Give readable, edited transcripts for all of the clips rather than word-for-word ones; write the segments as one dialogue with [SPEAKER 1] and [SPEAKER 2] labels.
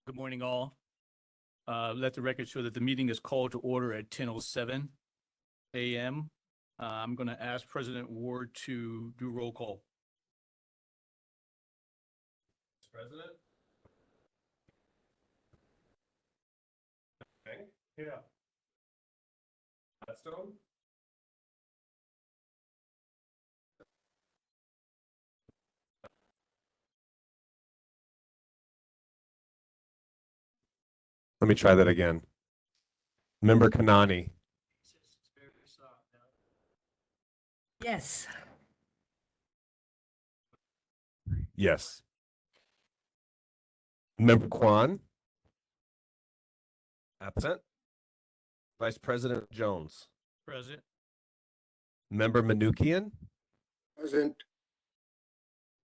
[SPEAKER 1] Good morning, all. Let the record show that the meeting is called to order at 10:07 a.m. I'm going to ask President Ward to do roll call.
[SPEAKER 2] President? Okay. Yeah. Gladstone? Let me try that again. Member Kanani?
[SPEAKER 3] Yes.
[SPEAKER 2] Yes. Member Kwan? Absent. Vice President Jones?
[SPEAKER 1] Present.
[SPEAKER 2] Member Manukian?
[SPEAKER 4] Present.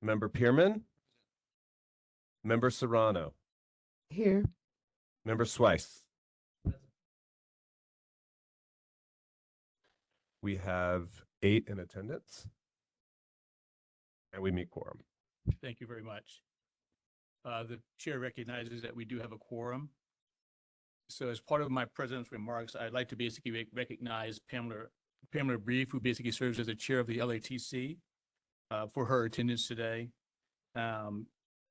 [SPEAKER 2] Member Pearman? Member Serrano?
[SPEAKER 3] Here.
[SPEAKER 2] Member Swice? We have 8 in attendance. And we meet quorum.
[SPEAKER 1] Thank you very much. The chair recognizes that we do have a quorum. So as part of my president's remarks, I'd like to basically recognize Pamela Brief, who basically serves as the chair of the LATC, for her attendance today. And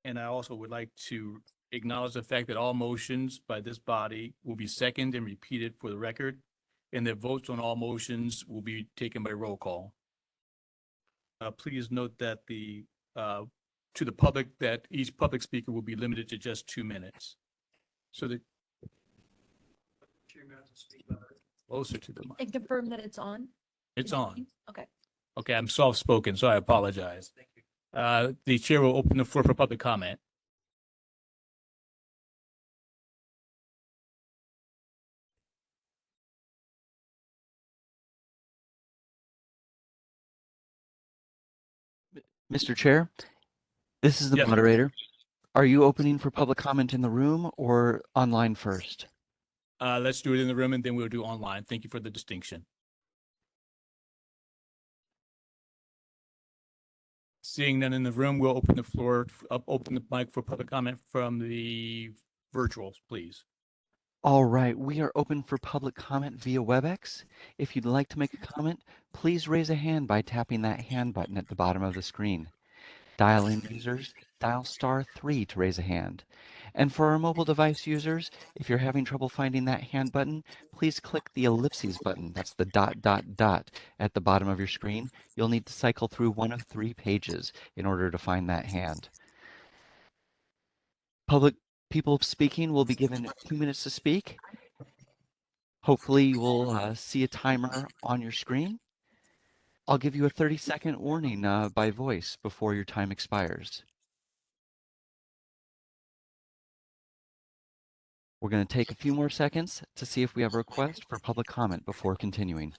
[SPEAKER 1] I also would like to acknowledge the fact that all motions by this body will be seconded and repeated for the record, and that votes on all motions will be taken by roll call. Please note that to the public that each public speaker will be limited to just 2 minutes. So that closer to the mic.
[SPEAKER 5] And confirm that it's on?
[SPEAKER 1] It's on.
[SPEAKER 5] Okay.
[SPEAKER 1] Okay, I'm soft-spoken, so I apologize. Thank you. The chair will open the floor for public comment.
[SPEAKER 6] Mr. Chair, this is the
[SPEAKER 1] Yes.
[SPEAKER 6] moderator. Are you opening for public comment in the room or online first?
[SPEAKER 1] Let's do it in the room and then we'll do online. Thank you for the distinction. Seeing none in the room, we'll open the floor, open the mic for public comment from the virtuals, please.
[SPEAKER 6] All right, we are open for public comment via WebEx. If you'd like to make a comment, please raise a hand by tapping that hand button at the bottom of the screen. Dial-in users, dial *3 to raise a hand. And for our mobile device users, if you're having trouble finding that hand button, please click the ellipses button. That's the ... at the bottom of your screen. You'll need to cycle through one of 3 pages in order to find that hand. Public people speaking will be given 2 minutes to speak. Hopefully you will see a timer on your screen. I'll give you a 30-second warning by voice before your time expires. We're going to take a few more seconds to see if we have a request for public comment before continuing.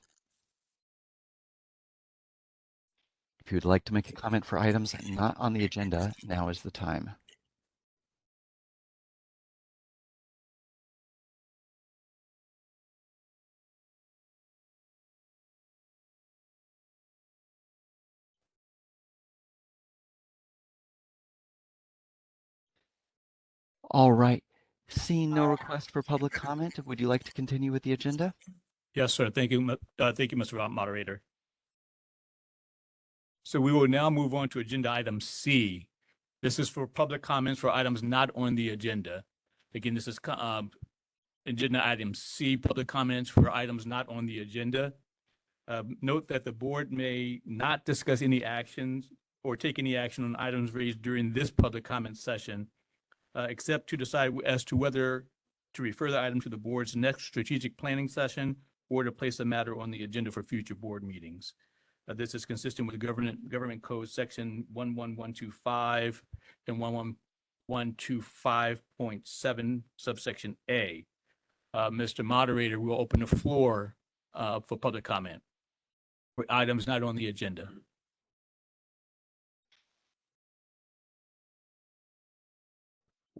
[SPEAKER 6] If you would like to make a comment for items not on the agenda, now is the time. All right. Seeing no request for public comment, would you like to continue with the agenda?
[SPEAKER 1] Yes, sir. Thank you. Thank you, Mr. Moderator. So we will now move on to agenda item C. This is for public comments for items not on the agenda. Again, this is agenda item C, public comments for items not on the agenda. Note that the board may not discuss any actions or take any action on items raised during this public comment session, except to decide as to whether to refer the item to the board's next strategic planning session or to place the matter on the agenda for future board meetings. This is consistent with Government Code Section 11125 and 11125.7 subsection A. Mr. Moderator, we'll open the floor for public comment for items not on the agenda.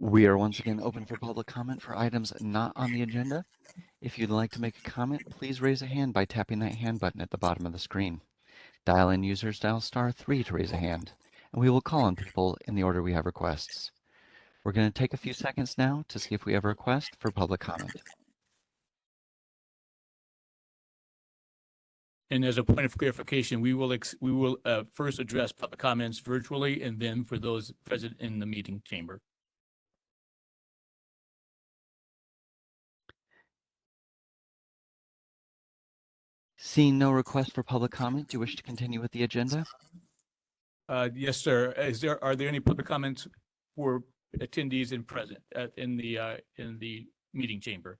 [SPEAKER 6] We are once again open for public comment for items not on the agenda. If you'd like to make a comment, please raise a hand by tapping that hand button at the bottom of the screen. Dial-in users, dial *3 to raise a hand, and we will call on people in the order we have requests. We're going to take a few seconds now to see if we have a request for public comment.
[SPEAKER 1] And as a point of clarification, we will first address public comments virtually and then for those present in the meeting chamber.
[SPEAKER 6] Seeing no request for public comment, do you wish to continue with the agenda?
[SPEAKER 1] Yes, sir. Are there any public comments for attendees in present in the meeting chamber?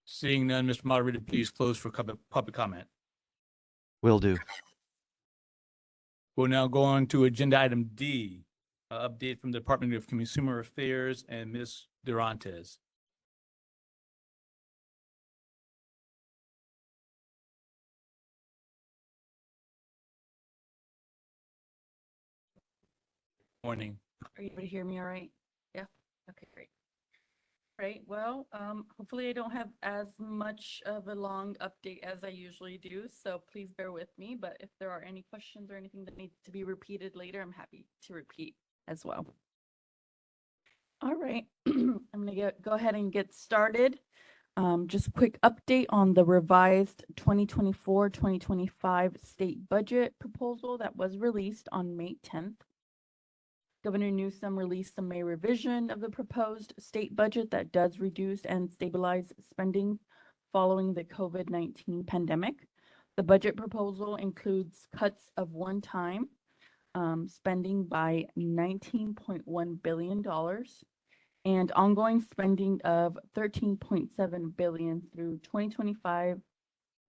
[SPEAKER 1] Seeing none, Mr. Moderator, please close for public comment.
[SPEAKER 6] Will do.
[SPEAKER 1] We'll now go on to agenda item D, update from the Department of Consumer Affairs and Ms. Durantes. Morning.
[SPEAKER 4] Are you able to hear me all right? Yeah? Okay, great. Right, well, hopefully I don't have as much of a long update as I usually do, so please bear with me. But if there are any questions or anything that needs to be repeated later, I'm happy to repeat as well. All right, I'm gonna go ahead and get started. Just a quick update on the revised 2024-2025 state budget proposal that was released on May 10th. Governor Newsom released a May revision of the proposed state budget that does reduce and stabilize spending following the COVID-19 pandemic. The budget proposal includes cuts of one-time spending by $19.1 billion and ongoing spending of $13.7 billion through 2025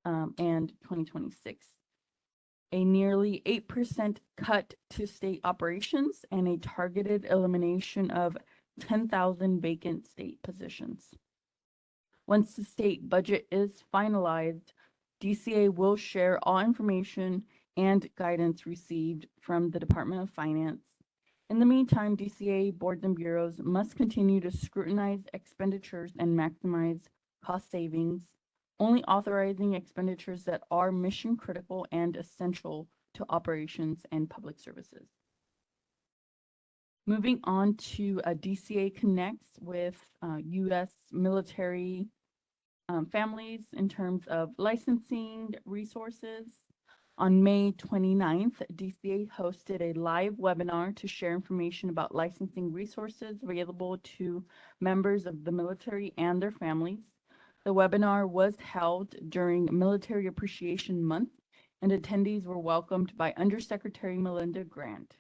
[SPEAKER 4] and 2026. A nearly 8% cut to state operations and a targeted elimination of 10,000 vacant state positions. Once the state budget is finalized, DCA will share all information and guidance received from the Department of Finance. In the meantime, DCA boards and bureaus must continue to scrutinize expenditures and maximize cost savings, only authorizing expenditures that are mission critical and essential to operations and public services. Moving on to DCA connects with U.S. military families in terms of licensing resources. On May 29th, DCA hosted a live webinar to share information about licensing resources available to members of the military and their families. The webinar was held during Military Appreciation Month, and attendees were welcomed by Undersecretary Melinda Grant,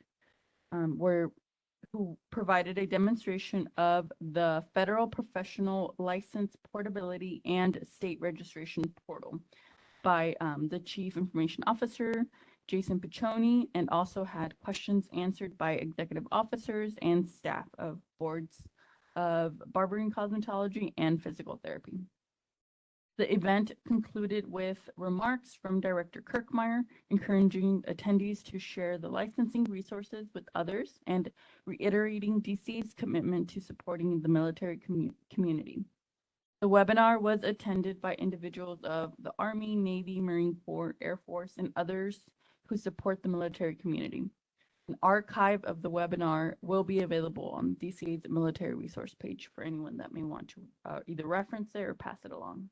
[SPEAKER 4] who provided a demonstration of the Federal Professional License Portability and State Registration Portal by the Chief Information Officer, Jason Piccioni, and also had questions answered by executive officers and staff of boards of barbering cosmetology and physical therapy. The event concluded with remarks from Director Kirkmeyer, encouraging attendees to share the licensing resources with others and reiterating DCA's commitment to supporting the military community. The webinar was attended by individuals of the Army, Navy, Marine Corps, Air Force, and others who support the military community. An archive of the webinar will be available on DCA's military resource page for anyone that may want to either reference it or pass it along.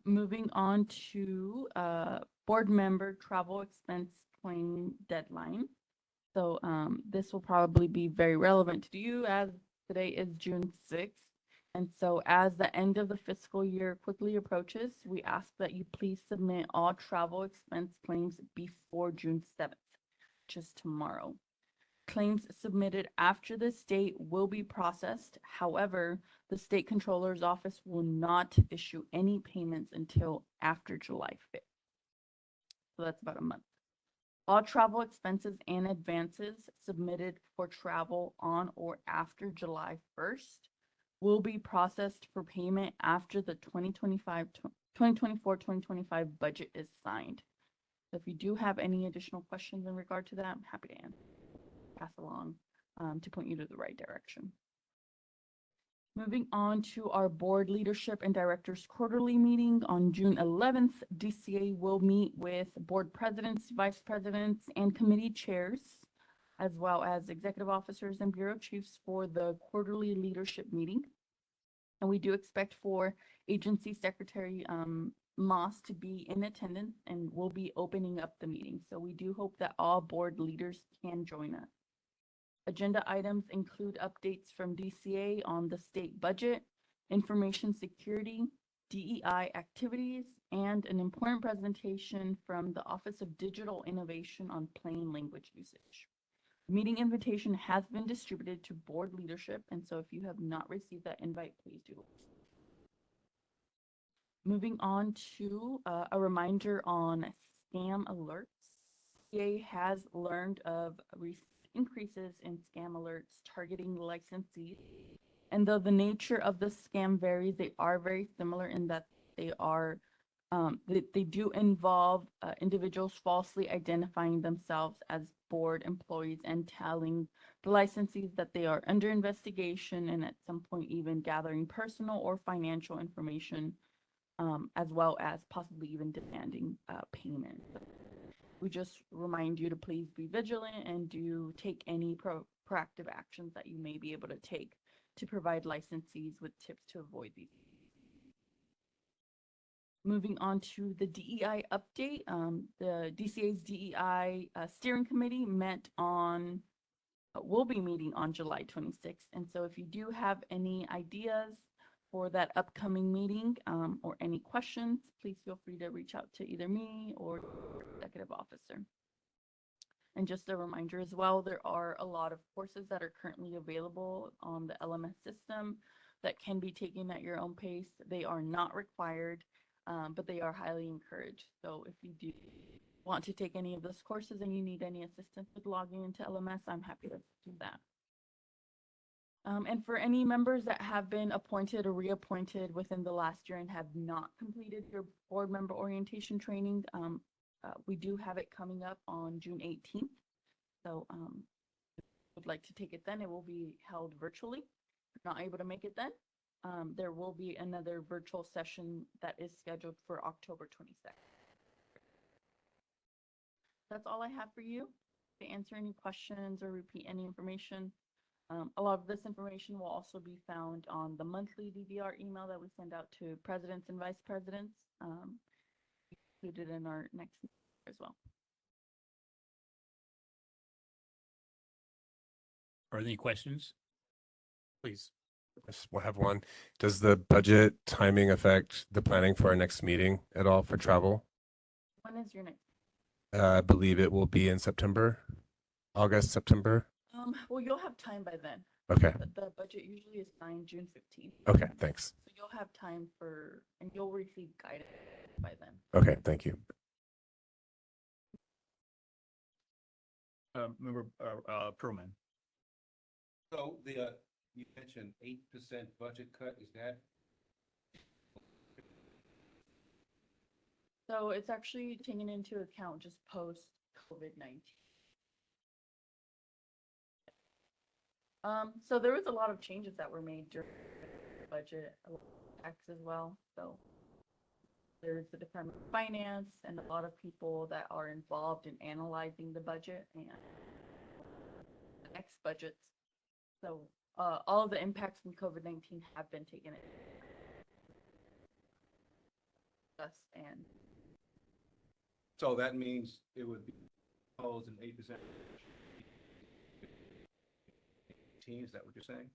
[SPEAKER 4] Moving on to board member travel expense claim deadline. So this will probably be very relevant to you as today is June 6th. And so as the end of the fiscal year quickly approaches, we ask that you please submit all travel expense claims before June 7th, which is tomorrow. Claims submitted after this date will be processed. However, the State Controller's Office will not issue any payments until after July 5th. So that's about a month. All travel expenses and advances submitted for travel on or after July 1st will be processed for payment after the 2024-2025 budget is signed. So if you do have any additional questions in regard to that, I'm happy to pass along to point you to the right direction. Moving on to our board leadership and directors quarterly meeting on June 11th, DCA will meet with board presidents, vice presidents, and committee chairs as well as executive officers and bureau chiefs for the quarterly leadership meeting. And we do expect for Agency Secretary Moss to be in attendance and will be opening up the meeting. So we do hope that all board leaders can join us. Agenda items include updates from DCA on the state budget, information security, DEI activities, and an important presentation from the Office of Digital Innovation on plain language usage. Meeting invitation has been distributed to board leadership, and so if you have not received that invite, please do. Moving on to a reminder on scam alerts. DCA has learned of recent increases in scam alerts targeting licensees. And though the nature of the scam varies, they are very similar in that they are they do involve individuals falsely identifying themselves as board employees and telling the licensees that they are under investigation and at some point even gathering personal or financial information, as well as possibly even demanding payment. We just remind you to please be vigilant and do take any proactive actions that you may be able to take to provide licensees with tips to avoid these. Moving on to the DEI update, the DCA's DEI steering committee will be meeting on July 26th. And so if you do have any ideas for that upcoming meeting or any questions, please feel free to reach out to either me or executive officer. And just a reminder as well, there are a lot of courses that are currently available on the LMS system that can be taken at your own pace. They are not required, but they are highly encouraged. So if you do want to take any of those courses and you need any assistance with logging into LMS, I'm happy to do that. And for any members that have been appointed or reappointed within the last year and have not completed your board member orientation training, we do have it coming up on June 18th. So if you would like to take it then, it will be held virtually. If you're not able to make it then, there will be another virtual session that is scheduled for October 22nd. That's all I have for you. To answer any questions or repeat any information. A lot of this information will also be found on the monthly DBR email that we send out to presidents and vice presidents, included in our next as well.
[SPEAKER 1] Are there any questions? Please.
[SPEAKER 2] Yes, we'll have one. Does the budget timing affect the planning for our next meeting at all for travel?
[SPEAKER 4] When is your next?
[SPEAKER 2] I believe it will be in September, August, September.
[SPEAKER 4] Well, you'll have time by then.
[SPEAKER 2] Okay.
[SPEAKER 4] The budget usually is signed June 15th.
[SPEAKER 2] Okay, thanks.
[SPEAKER 4] So you'll have time and you'll receive guidance by then.
[SPEAKER 2] Okay, thank you.
[SPEAKER 1] Member Perlman.
[SPEAKER 5] So you mentioned 8% budget cut, is that?
[SPEAKER 4] So it's actually taken into account just post COVID-19. So there was a lot of changes that were made during the budget, a lot of tax as well. So there's the Department of Finance and a lot of people that are involved in analyzing the budget and the next budgets. So all of the impacts from COVID-19 have been taken into us, and
[SPEAKER 5] So that means it would be proposed an 8%. Is that what you're saying?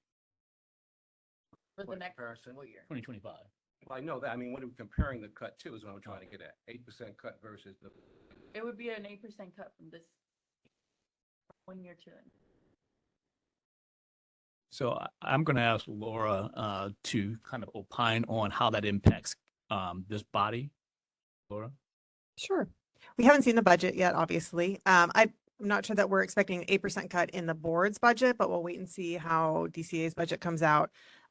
[SPEAKER 4] for the
[SPEAKER 5] What
[SPEAKER 4] next
[SPEAKER 5] comparison?
[SPEAKER 4] fiscal year.
[SPEAKER 1] 2025.
[SPEAKER 5] Well, I know that. I mean, what are we comparing the cut to is what I'm trying to get at. 8% cut versus the,
[SPEAKER 4] It would be an 8% cut from this 1 year to it.
[SPEAKER 1] So I'm going to ask Laura to kind of opine on how that impacts this body. Laura?
[SPEAKER 7] Sure. We haven't seen the budget yet, obviously. I'm not sure that we're expecting an 8% cut in the board's budget, but we'll wait and see how DCA's budget comes out.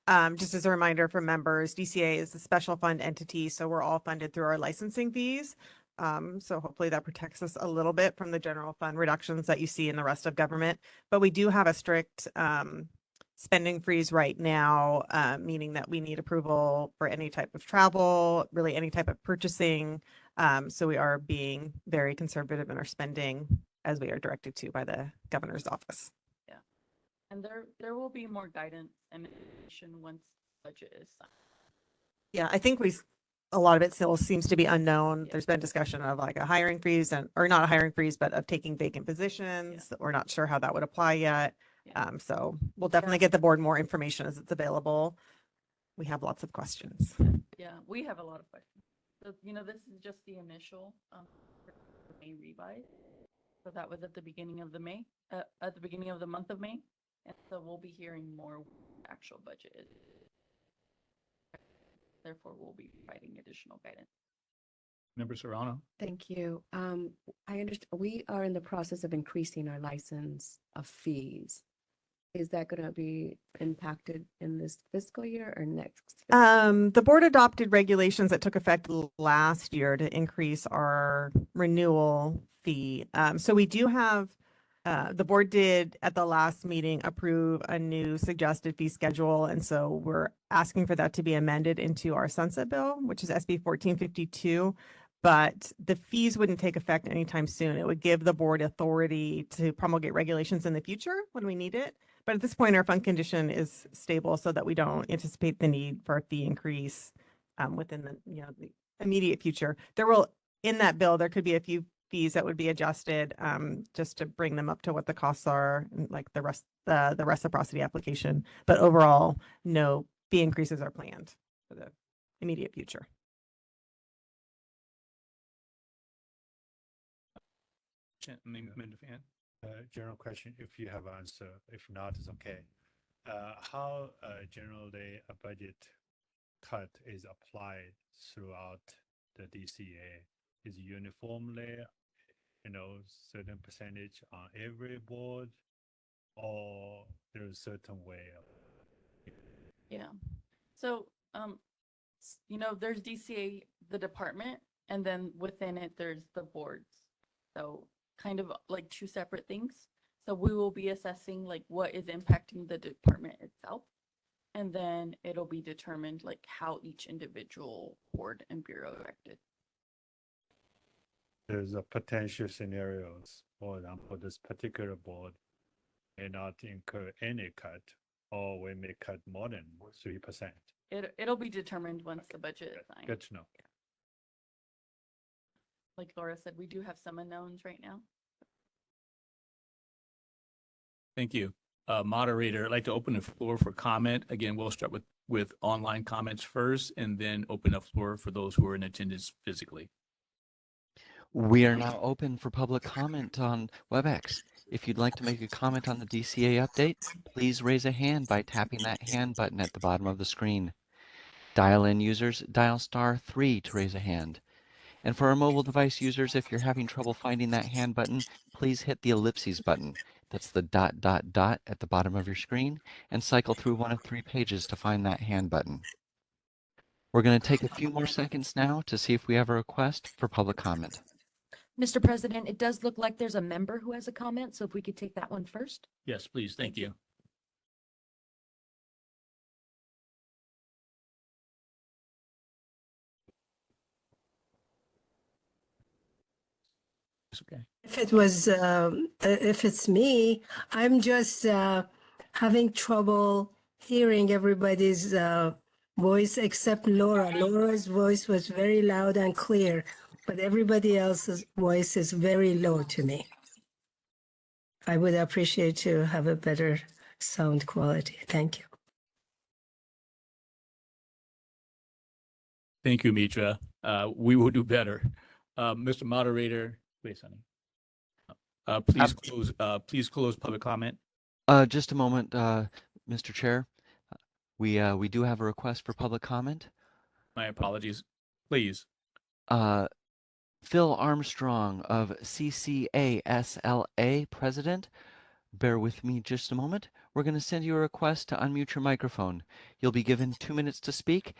[SPEAKER 7] Just as a reminder for members, DCA is a special fund entity, so we're all funded through our licensing fees. So hopefully that protects us a little bit from the general fund reductions that you see in the rest of government. But we do have a strict spending freeze right now, meaning that we need approval for any type of travel, really any type of purchasing. So we are being very conservative in our spending as we are directed to by the governor's office.
[SPEAKER 4] And there will be more guidance and information once the budget is signed.
[SPEAKER 7] Yeah, I think a lot of it still seems to be unknown.
[SPEAKER 4] Yeah.
[SPEAKER 7] There's been discussion of like a hiring freeze or not a hiring freeze, but of taking vacant positions. We're not sure how that would apply yet.
[SPEAKER 4] Yeah.
[SPEAKER 7] So we'll definitely get the board more information as it's available. We have lots of questions.
[SPEAKER 4] Yeah, we have a lot of questions. So, this is just the initial, May revise. So that was at the beginning of the month of May. And so we'll be hearing more what the actual budget is. Therefore, we'll be providing additional guidance.
[SPEAKER 1] Member Serrano?
[SPEAKER 3] Thank you. I understand we are in the process of increasing our license of fees. Is that going to be impacted in this fiscal year or next?
[SPEAKER 7] The board adopted regulations that took effect last year to increase our renewal fee. So we do have, the board did at the last meeting approve a new suggested fee schedule. And so we're asking for that to be amended into our sunset bill, which is SB 1452. But the fees wouldn't take effect anytime soon. It would give the board authority to promulgate regulations in the future when we need it. But at this point, our fund condition is stable so that we don't anticipate the need for a fee increase within the immediate future. In that bill, there could be a few fees that would be adjusted just to bring them up to what the costs are, like the reciprocity application. But overall, no fee increases are planned for the immediate future.
[SPEAKER 1] Member Fan?
[SPEAKER 8] General question, if you have answer, if not, it's okay. How generally a budget cut is applied throughout the DCA? Is uniformly, certain percentage on every board, or there's a certain way of?
[SPEAKER 4] Yeah. So, there's DCA, the department, and then within it, there's the boards. So kind of like two separate things. So we will be assessing like what is impacting the department itself. And then it'll be determined like how each individual board and bureau affected.
[SPEAKER 8] There's a potential scenarios, for example, this particular board may not incur any cut, or we may cut more than 3%.
[SPEAKER 4] It'll be determined once the budget is signed.
[SPEAKER 8] Good to know.
[SPEAKER 4] Like Laura said, we do have some unknowns right now.
[SPEAKER 1] Thank you. Moderator, I'd like to open the floor for comment. Again, we'll start with online comments first and then open up floor for those who are in attendance physically.
[SPEAKER 6] We are now open for public comment on WebEx. If you'd like to make a comment on the DCA update, please raise a hand by tapping that hand button at the bottom of the screen. Dial-in users, dial *3 to raise a hand. And for our mobile device users, if you're having trouble finding that hand button, please hit the ellipses button. That's the ... at the bottom of your screen, and cycle through one of 3 pages to find that hand button. We're going to take a few more seconds now to see if we have a request for public comment.
[SPEAKER 3] Mr. President, it does look like there's a member who has a comment, so if we could take that one first.
[SPEAKER 1] Yes, please. Thank you. It's okay.
[SPEAKER 9] If it's me, I'm just having trouble hearing everybody's voice except Laura. Laura's voice was very loud and clear, but everybody else's voice is very low to me. I would appreciate to have a better sound quality. Thank you.
[SPEAKER 1] Thank you, Mitra. We will do better. Mr. Moderator, wait, Sonny. Please close public comment.
[SPEAKER 6] Just a moment, Mr. Chair. We do have a request for public comment.
[SPEAKER 1] My apologies. Please.
[SPEAKER 6] Phil Armstrong of CCASLA, President. Bear with me just a moment. We're going to send you a request to unmute your microphone. You'll be given 2 minutes to speak,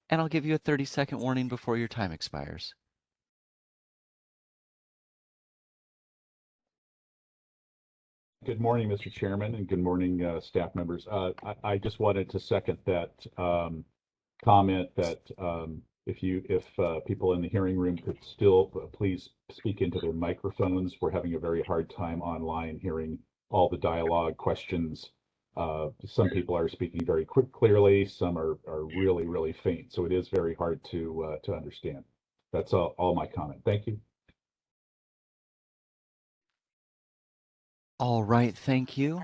[SPEAKER 6] and I'll give you a 30-second warning before your time expires.
[SPEAKER 10] Good morning, Mr. Chairman, and good morning, staff members. I just wanted to second that comment that If people in the hearing room could still please speak into their microphones. We're having a very hard time online hearing all the dialogue questions. Some people are speaking very clearly, some are really, really faint. So it is very hard to understand. That's all my comment. Thank you.
[SPEAKER 6] All right, thank you.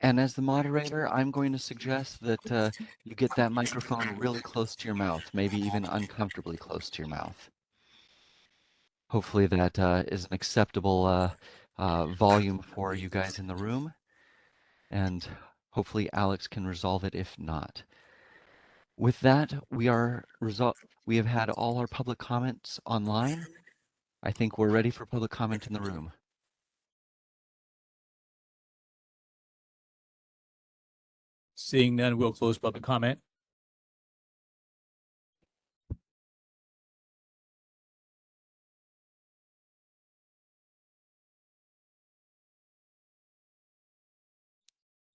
[SPEAKER 6] And as the moderator, I'm going to suggest that you get that microphone really close to your mouth, maybe even uncomfortably close to your mouth. Hopefully that is an acceptable volume for you guys in the room. And hopefully Alex can resolve it if not. With that, we have had all our public comments online. I think we're ready for public comment in the room.
[SPEAKER 1] Seeing none, we'll close public comment.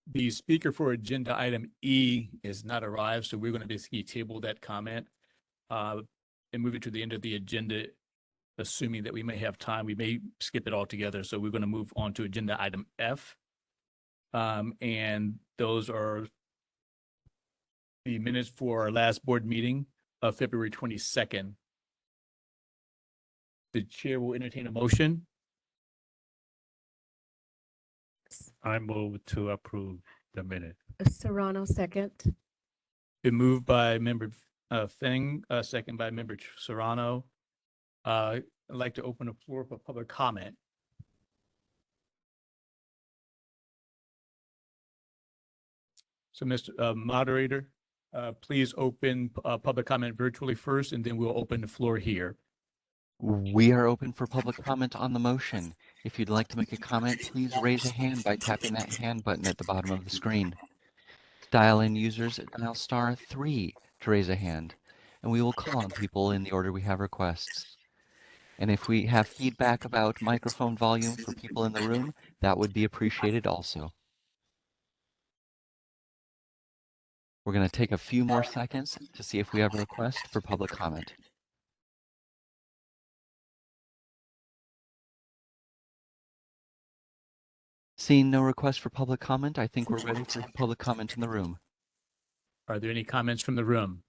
[SPEAKER 1] The speaker for agenda item E is not arrived, so we're going to basically table that comment and move it to the end of the agenda, assuming that we may have time. We may skip it altogether, so we're going to move on to agenda item F. And those are the minutes for our last board meeting of February 22nd. The chair will entertain a motion.
[SPEAKER 8] I move to approve the minute.
[SPEAKER 3] Serrano, second.
[SPEAKER 1] Been moved by member Feng, second by member Serrano. I'd like to open the floor for public comment. So, Mr. Moderator, please open public comment virtually first, and then we'll open the floor here.
[SPEAKER 6] We are open for public comment on the motion. If you'd like to make a comment, please raise a hand by tapping that hand button at the bottom of the screen. Dial-in users dial *3 to raise a hand, and we will call on people in the order we have requests. And if we have feedback about microphone volume for people in the room, that would be appreciated also. We're going to take a few more seconds to see if we have a request for public comment. Seeing no request for public comment, I think we're ready for public comment in the room.
[SPEAKER 1] Are there any comments from the room?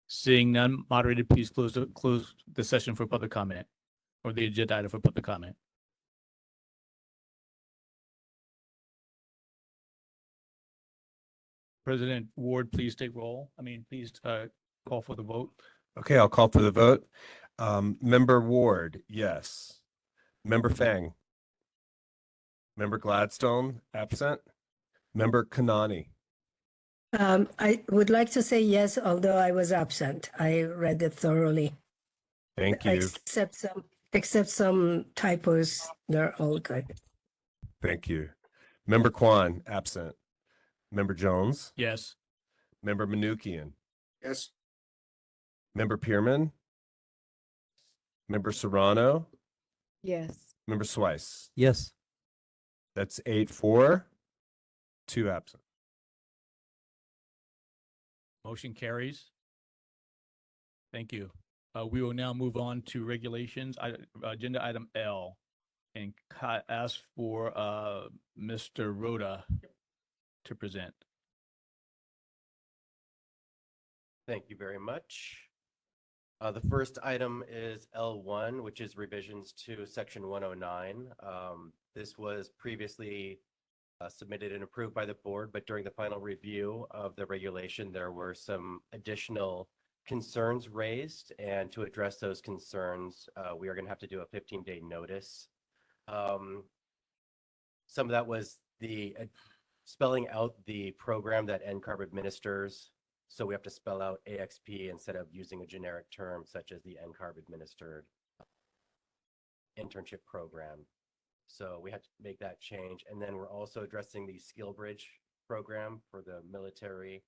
[SPEAKER 1] Seeing none, moderator, please close the session for public comment, or the agenda item for public comment. President Ward, please take roll. Please call for the vote.
[SPEAKER 2] Okay, I'll call for the vote. Member Ward, yes. Member Feng. Member Gladstone, absent. Member Kanani.
[SPEAKER 9] I would like to say yes, although I was absent. I read it thoroughly.
[SPEAKER 2] Thank you.
[SPEAKER 9] Except some typos. They're all good.
[SPEAKER 2] Thank you. Member Kwan, absent. Member Jones.
[SPEAKER 1] Yes.
[SPEAKER 2] Member Manukian.
[SPEAKER 5] Yes.
[SPEAKER 2] Member Pearman. Member Serrano.
[SPEAKER 3] Yes.
[SPEAKER 2] Member Swice.
[SPEAKER 11] Yes.
[SPEAKER 2] That's 8-4, 2 absent.
[SPEAKER 1] Motion carries. Thank you. We will now move on to regulations, agenda item L, and ask for Mr. Rhoda to present.
[SPEAKER 11] Thank you very much. The first item is L1, which is revisions to section 109. This was previously submitted and approved by the board, but during the final review of the regulation, there were some additional concerns raised, and to address those concerns, we are going to have to do a 15-day notice. Some of that was the spelling out the program that NCARB administers. So we have to spell out AXP instead of using a generic term such as the NCARB administered internship program. So we had to make that change. And then we're also addressing the Skill Bridge program for the military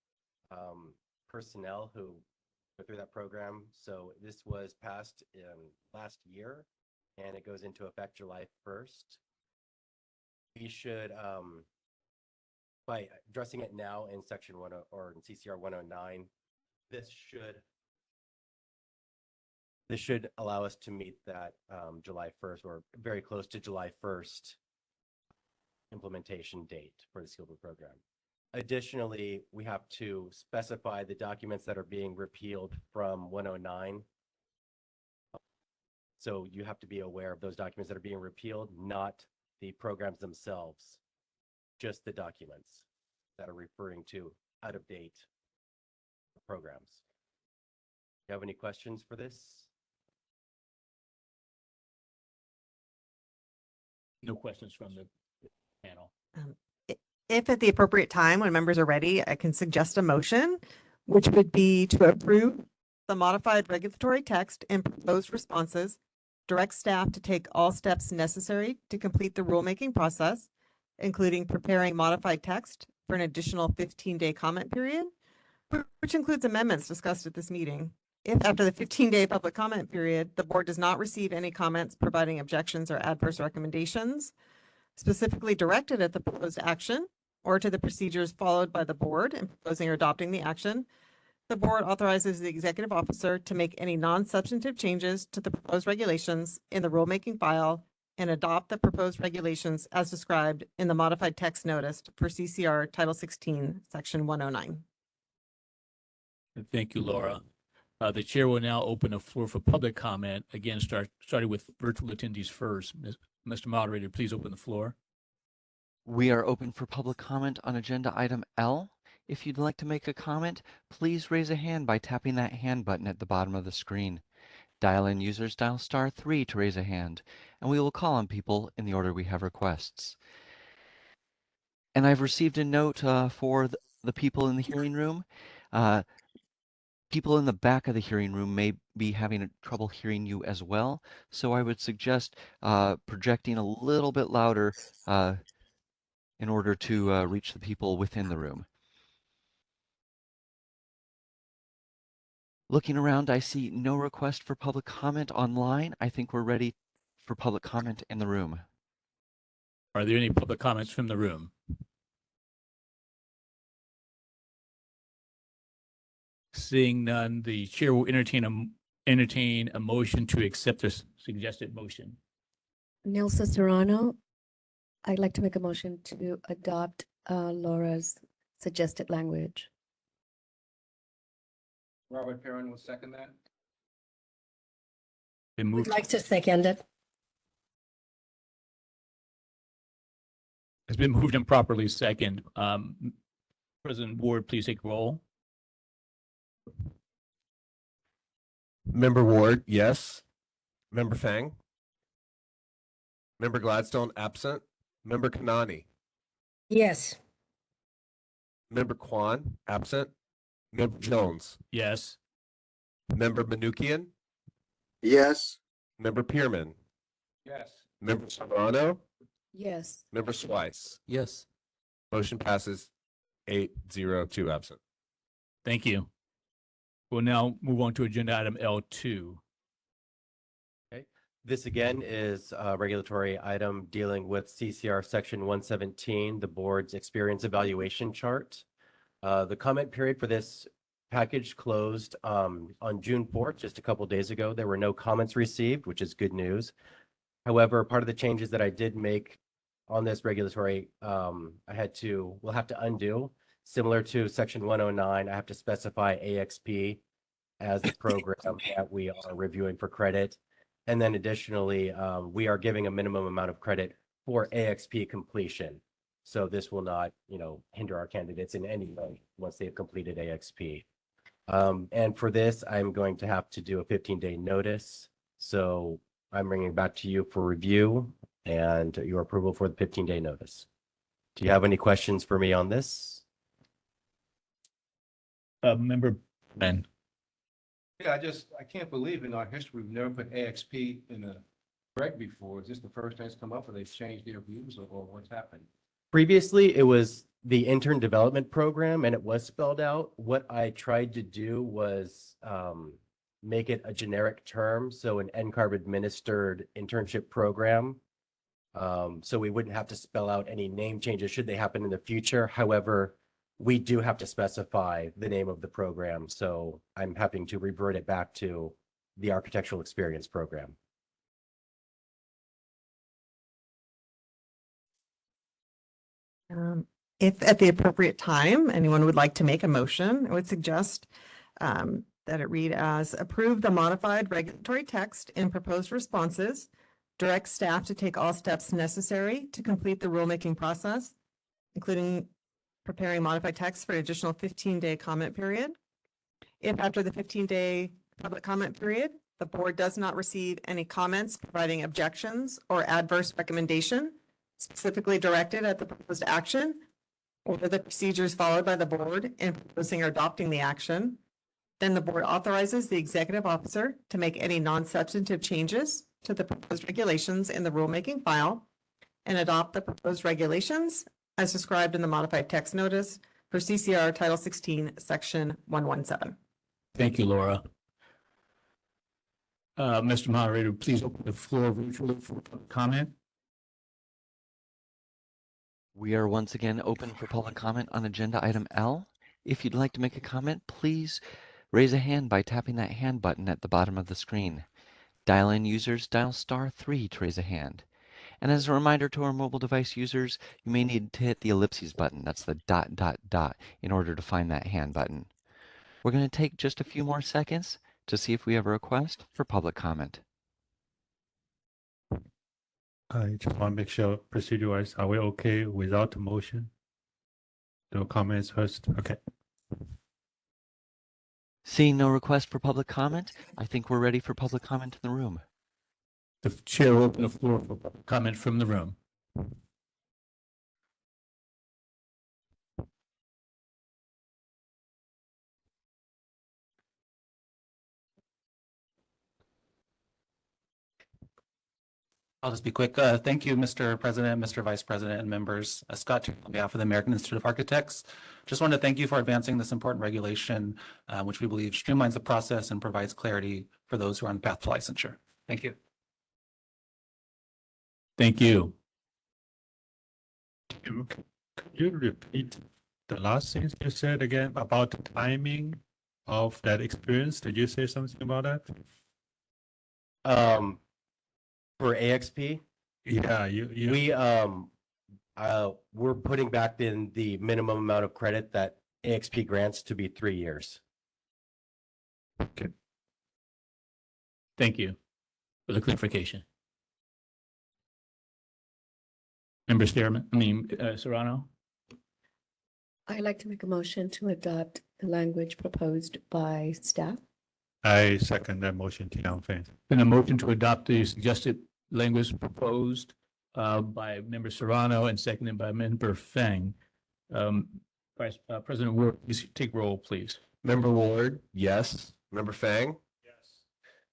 [SPEAKER 11] personnel who go through that program. So this was passed in last year, and it goes into effect July 1st. We should by addressing it now in section 10 or in CCR 109, this should allow us to meet that July 1st or very close to July 1st implementation date for the skill book program. Additionally, we have to specify the documents that are being repealed from 109. So you have to be aware of those documents that are being repealed, not the programs themselves, just the documents that are referring to out-of-date programs. Do you have any questions for this?
[SPEAKER 1] No questions from the panel.
[SPEAKER 7] If at the appropriate time, when members are ready, I can suggest a motion, which would be to approve the modified regulatory text and proposed responses, direct staff to take all steps necessary to complete the rulemaking process, including preparing modified text for an additional 15-day comment period, which includes amendments discussed at this meeting. If after the 15-day public comment period, the board does not receive any comments providing objections or adverse recommendations specifically directed at the proposed action or to the procedures followed by the board in proposing or adopting the action, the board authorizes the executive officer to make any non-substantive changes to the proposed regulations in the rulemaking file and adopt the proposed regulations as described in the modified text notice for CCR Title 16, Section 109.
[SPEAKER 1] Thank you, Laura. The chair will now open the floor for public comment. Again, starting with virtual attendees first. Mr. Moderator, please open the floor.
[SPEAKER 6] We are open for public comment on agenda item L. If you'd like to make a comment, please raise a hand by tapping that hand button at the bottom of the screen. Dial-in users dial *3 to raise a hand, and we will call on people in the order we have requests. And I've received a note for the people in the hearing room. People in the back of the hearing room may be having trouble hearing you as well, so I would suggest projecting a little bit louder in order to reach the people within the room. Looking around, I see no request for public comment online. I think we're ready for public comment in the room.
[SPEAKER 1] Are there any public comments from the room? Seeing none, the chair will entertain a motion to accept this suggested motion.
[SPEAKER 3] Nelsa Serrano, I'd like to make a motion to adopt Laura's suggested language.
[SPEAKER 5] Robert Perrin will second that.
[SPEAKER 1] Been
[SPEAKER 9] Would
[SPEAKER 1] moved.
[SPEAKER 9] like to second it.
[SPEAKER 1] It's been moved and properly second. President Ward, please take roll.
[SPEAKER 2] Member Ward, yes. Member Fang? Member Gladstone, absent. Member Kanani?
[SPEAKER 9] Yes.
[SPEAKER 2] Member Kwan, absent. Member Jones?
[SPEAKER 1] Yes.
[SPEAKER 2] Member Manukian?
[SPEAKER 12] Yes.
[SPEAKER 2] Member Pearman?
[SPEAKER 5] Yes.
[SPEAKER 2] Member Serrano?
[SPEAKER 3] Yes.
[SPEAKER 2] Member Swice?
[SPEAKER 1] Yes.
[SPEAKER 2] Motion passes 8-0-2 absent.
[SPEAKER 1] Thank you. We'll now move on to agenda item L2.
[SPEAKER 11] This again is a regulatory item dealing with CCR section 117, the board's experience evaluation chart. The comment period for this package closed on June 4th, just a couple days ago. There were no comments received, which is good news. However, part of the changes that I did make on this regulatory, we'll have to undo. Similar to section 109, I have to specify AXP as the program that we are reviewing for credit. And then additionally, we are giving a minimum amount of credit for AXP completion. So this will not, hinder our candidates in any way once they've completed AXP. And for this, I'm going to have to do a 15-day notice. So I'm bringing it back to you for review and your approval for the 15-day notice. Do you have any questions for me on this?
[SPEAKER 1] Member Ben.
[SPEAKER 5] Yeah, I can't believe in our history, we've never put AXP in the reg before. Is this the first time it's come up or they've changed their views or what's happened?
[SPEAKER 11] Previously, it was the intern development program and it was spelled out. What I tried to do was make it a generic term. So an NCARB administered internship program So we wouldn't have to spell out any name changes should they happen in the future. However, we do have to specify the name of the program. So I'm having to revert it back to the Architectural Experience Program.
[SPEAKER 7] If at the appropriate time, anyone would like to make a motion, I would suggest that it read as approve the modified regulatory text in proposed responses, direct staff to take all steps necessary to complete the rulemaking process, including preparing modified text for an additional 15-day comment period. If after the 15-day public comment period, the board does not receive any comments providing objections or adverse recommendation specifically directed at the proposed action or the procedures followed by the board in proposing or adopting the action, then the board authorizes the executive officer to make any non-substantive changes to the proposed regulations in the rulemaking file and adopt the proposed regulations as described in the modified text notice for CCR Title 16, Section 117.
[SPEAKER 1] Thank you, Laura. Mr. Moderator, please open the floor virtually for public comment.
[SPEAKER 6] We are once again open for public comment on agenda item L. If you'd like to make a comment, please raise a hand by tapping that hand button at the bottom of the screen. Dial-in users dial *3 to raise a hand. And as a reminder to our mobile device users, you may need to hit the ellipses button. That's the ... in order to find that hand button. We're going to take just a few more seconds to see if we have a request for public comment.
[SPEAKER 8] I just want to make sure procedure-wise, are we okay without the motion? No comments first? Okay.
[SPEAKER 6] Seeing no request for public comment, I think we're ready for public comment in the room.
[SPEAKER 1] The chair will open the floor for public comment from the room.
[SPEAKER 13] I'll just be quick. Thank you, Mr. President, Mr. Vice President, and members. Scott, on behalf of the American Institute of Architects, just wanted to thank you for advancing this important regulation, which we believe streamlines the process and provides clarity for those who are on the path to licensure. Thank you.
[SPEAKER 1] Thank you.
[SPEAKER 8] Could you repeat the last things you said again about the timing of that experience? Did you say something about that?
[SPEAKER 11] For AXP,
[SPEAKER 8] Yeah,
[SPEAKER 11] we're putting back in the minimum amount of credit that AXP grants to be 3 years.
[SPEAKER 8] okay.
[SPEAKER 1] Thank you for the clarification. Member Serrano.
[SPEAKER 3] I'd like to make a motion to adopt the language proposed by staff.
[SPEAKER 8] I second that motion, Tian Feng.
[SPEAKER 1] Been a motion to adopt the suggested language proposed by Member Serrano and seconded by Member Feng. Vice President Ward, please take roll, please.
[SPEAKER 2] Member Ward, yes. Member Fang? Yes.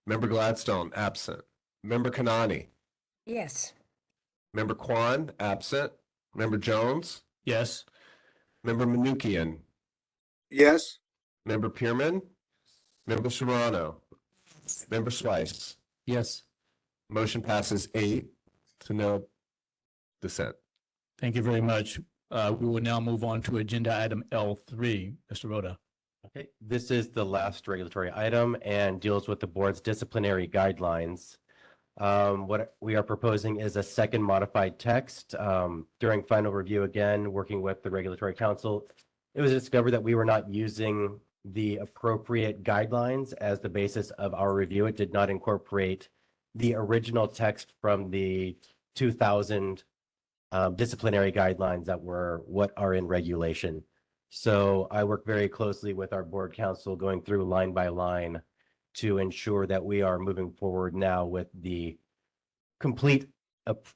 [SPEAKER 2] Member Gladstone, absent. Member Kanani?
[SPEAKER 9] Yes.
[SPEAKER 2] Member Kwan, absent. Member Jones?
[SPEAKER 1] Yes.
[SPEAKER 2] Member Manukian?
[SPEAKER 12] Yes.
[SPEAKER 2] Member Pearman? Member Serrano? Member Slice?
[SPEAKER 1] Yes.
[SPEAKER 2] Motion passes 8 to no dissent.
[SPEAKER 1] Thank you very much. We will now move on to agenda item L3. Mr. Rhoda.
[SPEAKER 11] Okay, this is the last regulatory item and deals with the board's disciplinary guidelines. What we are proposing is a second modified text. During final review, again, working with the regulatory council, it was discovered that we were not using the appropriate guidelines as the basis of our review. It did not incorporate the original text from the 2000 disciplinary guidelines that were what are in regulation. So I work very closely with our board council going through line by line to ensure that we are moving forward now with the complete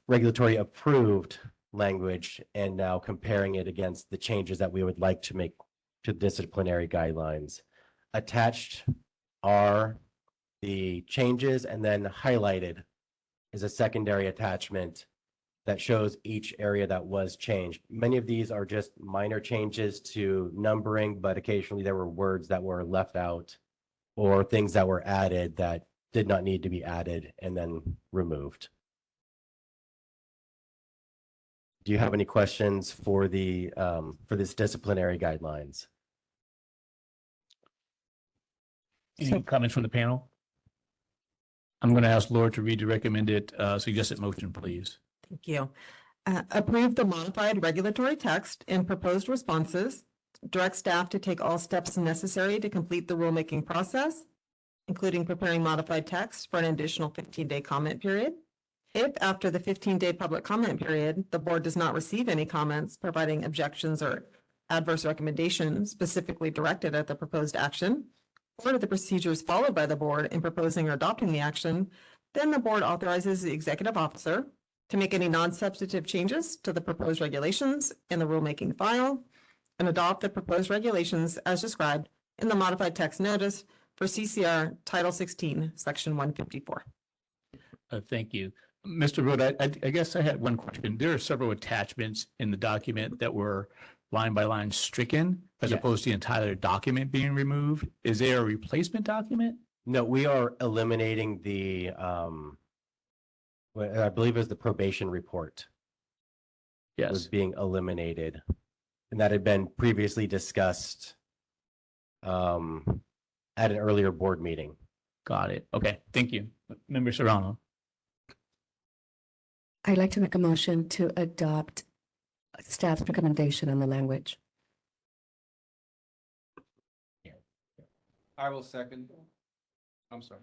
[SPEAKER 11] regulatory approved language and now comparing it against the changes that we would like to make to disciplinary guidelines. Attached are the changes, and then highlighted is a secondary attachment that shows each area that was changed. Many of these are just minor changes to numbering, but occasionally there were words that were left out or things that were added that did not need to be added and then removed. Do you have any questions for for this disciplinary guidelines?
[SPEAKER 1] Any comments from the panel? I'm going to ask Laura to read the recommended suggested motion, please.
[SPEAKER 7] Thank you. Approve the modified regulatory text and proposed responses. Direct staff to take all steps necessary to complete the rulemaking process, including preparing modified text for an additional 15-day comment period. If after the 15-day public comment period, the board does not receive any comments providing objections or adverse recommendations specifically directed at the proposed action, or to the procedures followed by the board in proposing or adopting the action, then the board authorizes the executive officer to make any non-substantive changes to the proposed regulations in the rulemaking file and adopt the proposed regulations as described in the modified text notice for CCR Title 16, Section 154.
[SPEAKER 1] Thank you. Mr. Rood, I guess I had one question. There are several attachments in the document that were line by line stricken as
[SPEAKER 11] Yes.
[SPEAKER 1] opposed to the entire document being removed. Is there a replacement document?
[SPEAKER 11] No, we are eliminating the, what I believe is the probation report was
[SPEAKER 1] Yes.
[SPEAKER 11] being eliminated. And that had been previously discussed at an earlier board meeting.
[SPEAKER 1] Got it. Okay, thank you. Member Serrano.
[SPEAKER 3] I'd like to make a motion to adopt staff's recommendation on the language.
[SPEAKER 5] I will second. I'm sorry.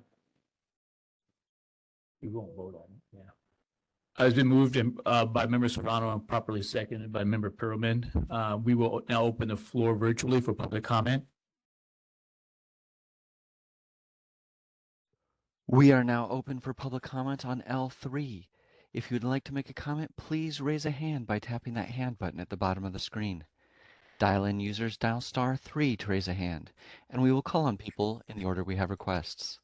[SPEAKER 1] We won't vote on it, yeah. It's been moved by Member Serrano and properly seconded by Member Perlman. We will now open the floor virtually for public comment.
[SPEAKER 6] We are now open for public comment on L3. If you'd like to make a comment, please raise a hand by tapping that hand button at the bottom of the screen. Dial-in users dial *3 to raise a hand, and we will call on people in the order we have requests.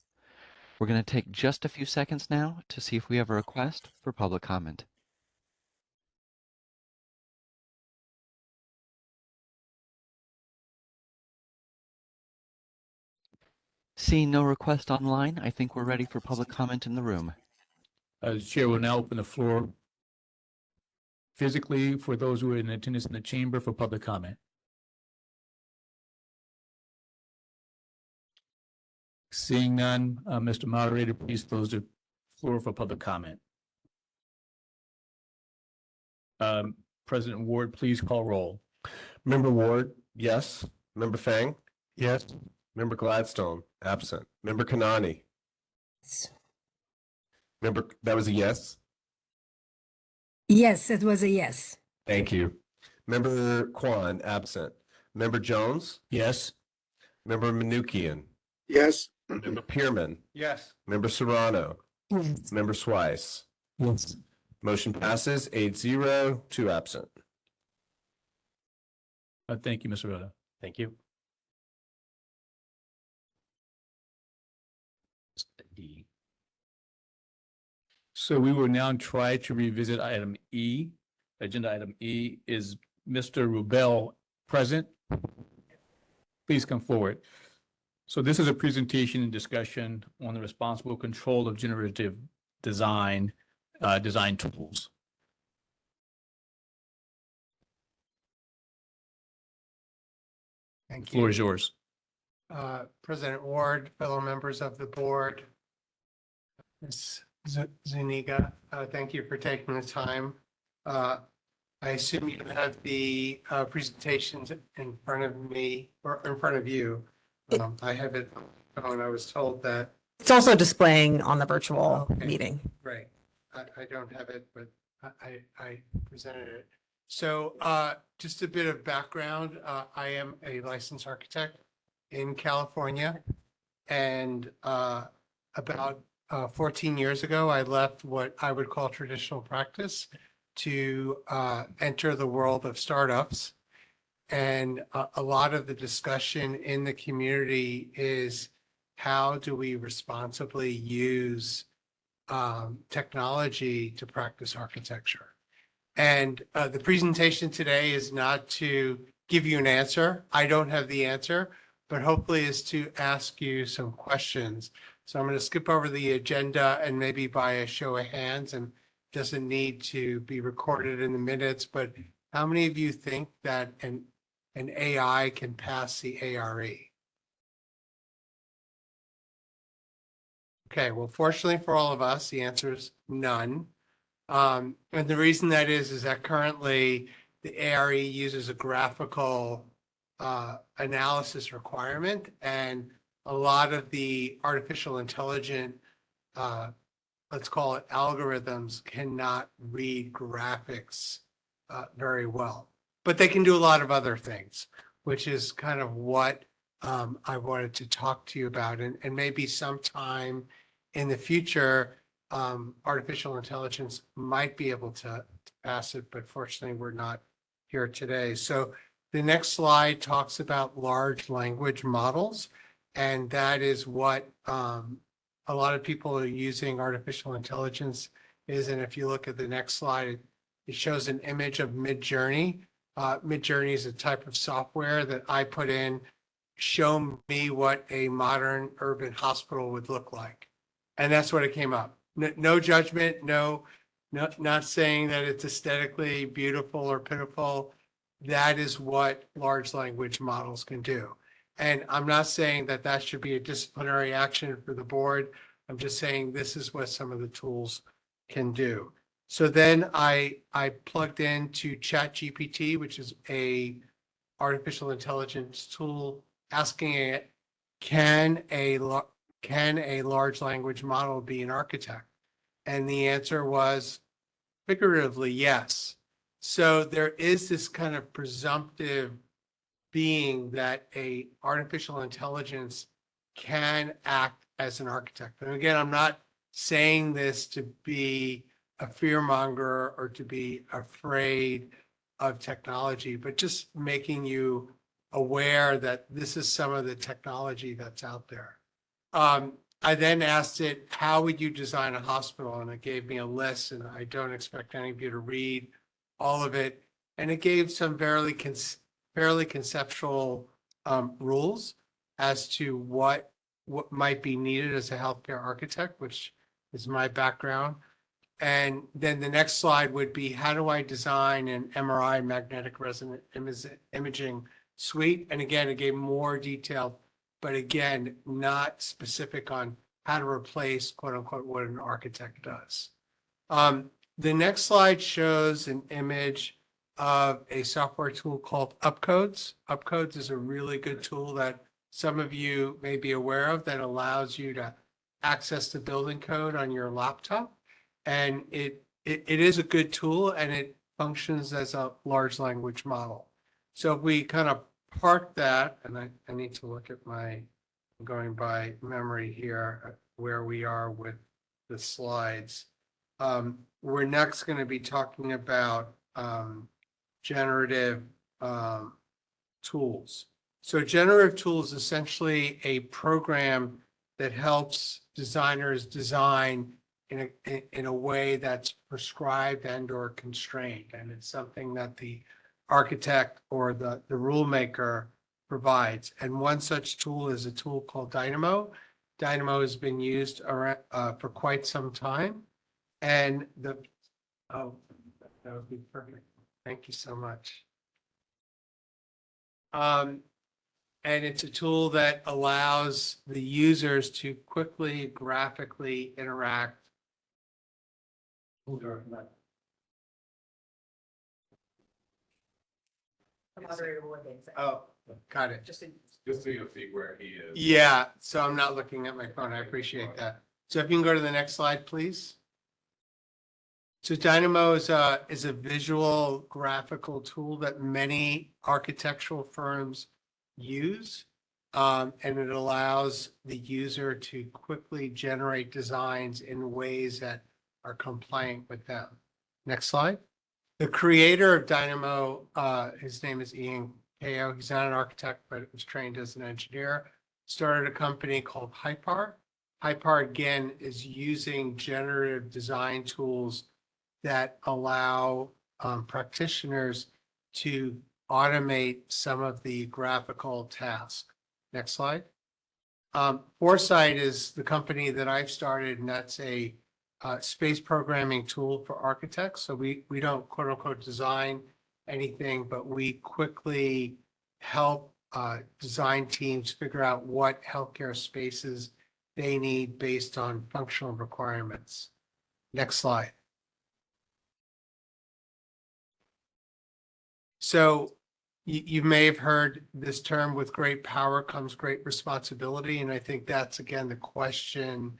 [SPEAKER 6] We're going to take just a few seconds now to see if we have a request for public comment. Seeing no request online, I think we're ready for public comment in the room.
[SPEAKER 1] The chair will now open the floor physically for those who are in attendance in the chamber for public comment. Seeing none, Mr. Moderator, please close the floor for public comment. President Ward, please call roll.
[SPEAKER 2] Member Ward, yes. Member Fang,
[SPEAKER 8] Yes.
[SPEAKER 2] Member Gladstone, absent. Member Kanani, that was a yes.
[SPEAKER 9] Yes, it was a yes.
[SPEAKER 2] Thank you. Member Kwan, absent. Member Jones,
[SPEAKER 1] Yes.
[SPEAKER 2] Member Manukian,
[SPEAKER 12] yes,
[SPEAKER 2] Member Pearman,
[SPEAKER 5] Yes.
[SPEAKER 2] Member Serrano,
[SPEAKER 9] Yes.
[SPEAKER 2] Member Swice.
[SPEAKER 1] Yes.
[SPEAKER 2] Motion passes 8-0, 2 absent.
[SPEAKER 1] Thank you, Mr. Rhoda.
[SPEAKER 11] Thank you.
[SPEAKER 1] So we will now try to revisit item E. Agenda item E. Is Mr. Rubel present? Please come forward. So this is a presentation and discussion on the responsible control of generative design, design tools.
[SPEAKER 14] Thank
[SPEAKER 1] Floor
[SPEAKER 14] you.
[SPEAKER 1] is yours.
[SPEAKER 14] President Ward, fellow members of the board, Ms. Zuniga, thank you for taking the time. I assume you have the presentations in front of me or in front of you. I have it on. I was told that.
[SPEAKER 7] It's also displaying on the virtual
[SPEAKER 14] Okay.
[SPEAKER 7] meeting.
[SPEAKER 14] Right. I don't have it, but I presented it. So just a bit of background. I am a licensed architect in California. And about 14 years ago, I left what I would call traditional practice to enter the world of startups. And a lot of the discussion in the community is how do we responsibly use technology to practice architecture? And the presentation today is not to give you an answer. I don't have the answer, but hopefully is to ask you some questions. So I'm going to skip over the agenda and maybe by a show of hands and doesn't need to be recorded in the minutes, but how many of you think that an AI can pass the ARE? Okay, well, fortunately for all of us, the answer is none. And the reason that is that currently the ARE uses a graphical analysis requirement, and a lot of the artificial intelligent, let's call it algorithms, cannot read graphics very well. But they can do a lot of other things, which is kind of what I wanted to talk to you about. And maybe sometime in the future, artificial intelligence might be able to pass it, but fortunately we're not here today. So the next slide talks about large language models, and that is what a lot of people are using artificial intelligence is. And if you look at the next slide, it shows an image of Midjourney. Midjourney is a type of software that I put in, show me what a modern urban hospital would look like. And that's what it came up. No judgment, not saying that it's aesthetically beautiful or pitiful. That is what large language models can do. And I'm not saying that that should be a disciplinary action for the board. I'm just saying this is what some of the tools can do. So then I plugged into ChatGPT, which is a artificial intelligence tool, asking it, can a large language model be an architect? And the answer was figuratively yes. So there is this kind of presumptive being that a artificial intelligence can act as an architect. And again, I'm not saying this to be a fearmonger or to be afraid of technology, but just making you aware that this is some of the technology that's out there. I then asked it, how would you design a hospital? And it gave me a list, and I don't expect any of you to read all of it. And it gave some fairly conceptual rules as to what might be needed as a healthcare architect, which is my background. And then the next slide would be, how do I design an MRI, magnetic resonant imaging suite? And again, it gave more detail, but again, not specific on how to replace, quote unquote, what an architect does. The next slide shows an image of a software tool called Upcodes. Upcodes is a really good tool that some of you may be aware of that allows you to access the building code on your laptop. And it is a good tool, and it functions as a large language model. So if we kind of park that, and I need to look at I'm going by memory here, where we are with the slides. We're next going to be talking about generative tools. So generative tools is essentially a program that helps designers design in a way that's prescribed and or constrained. And it's something that the architect or the rule maker provides. And one such tool is a tool called Dynamo. Dynamo has been used for quite some time. And that would be perfect. Thank you so much. And it's a tool that allows the users to quickly, graphically interact.
[SPEAKER 3] The moderator will advance it.
[SPEAKER 14] Oh, got it.
[SPEAKER 3] Just
[SPEAKER 5] so you'll see where he is.
[SPEAKER 14] Yeah, so I'm not looking at my phone. I appreciate that. So if you can go to the next slide, please. So Dynamo is a visual graphical tool that many architectural firms use. And it allows the user to quickly generate designs in ways that are compliant with them. Next slide. The creator of Dynamo, his name is Ian Kao. He's not an architect, but was trained as an engineer. Started a company called Hypar. Hypar, again, is using generative design tools that allow practitioners to automate some of the graphical tasks. Next slide. Foresight is the company that I've started, and that's a space programming tool for architects. So we don't quote unquote design anything, but we quickly help design teams figure out what healthcare spaces they need based on functional requirements. Next slide. So you may have heard this term, with great power comes great responsibility. And I think that's, again, the question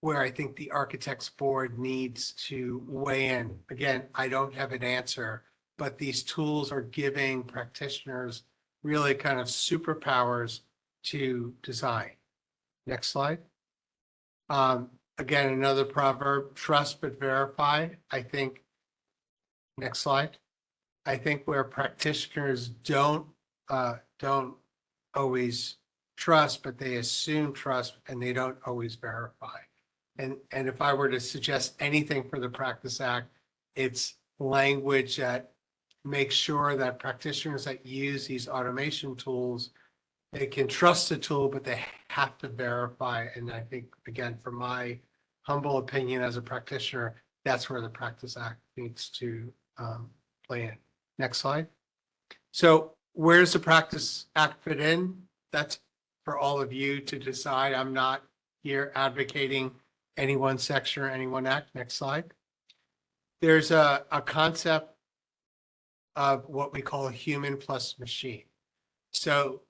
[SPEAKER 14] where I think the architects board needs to weigh in. Again, I don't have an answer, but these tools are giving practitioners really kind of superpowers to design. Next slide. Again, another proverb, trust but verify. I think, next slide. I think where practitioners don't always trust, but they assume trust and they don't always verify. And if I were to suggest anything for the Practice Act, it's language that makes sure that practitioners that use these automation tools, they can trust the tool, but they have to verify. And I think, again, from my humble opinion as a practitioner, that's where the Practice Act needs to play in. Next slide. So where does the Practice Act fit in? That's for all of you to decide. I'm not here advocating any one section or any one act. Next slide. There's a concept of what we call human plus machine. So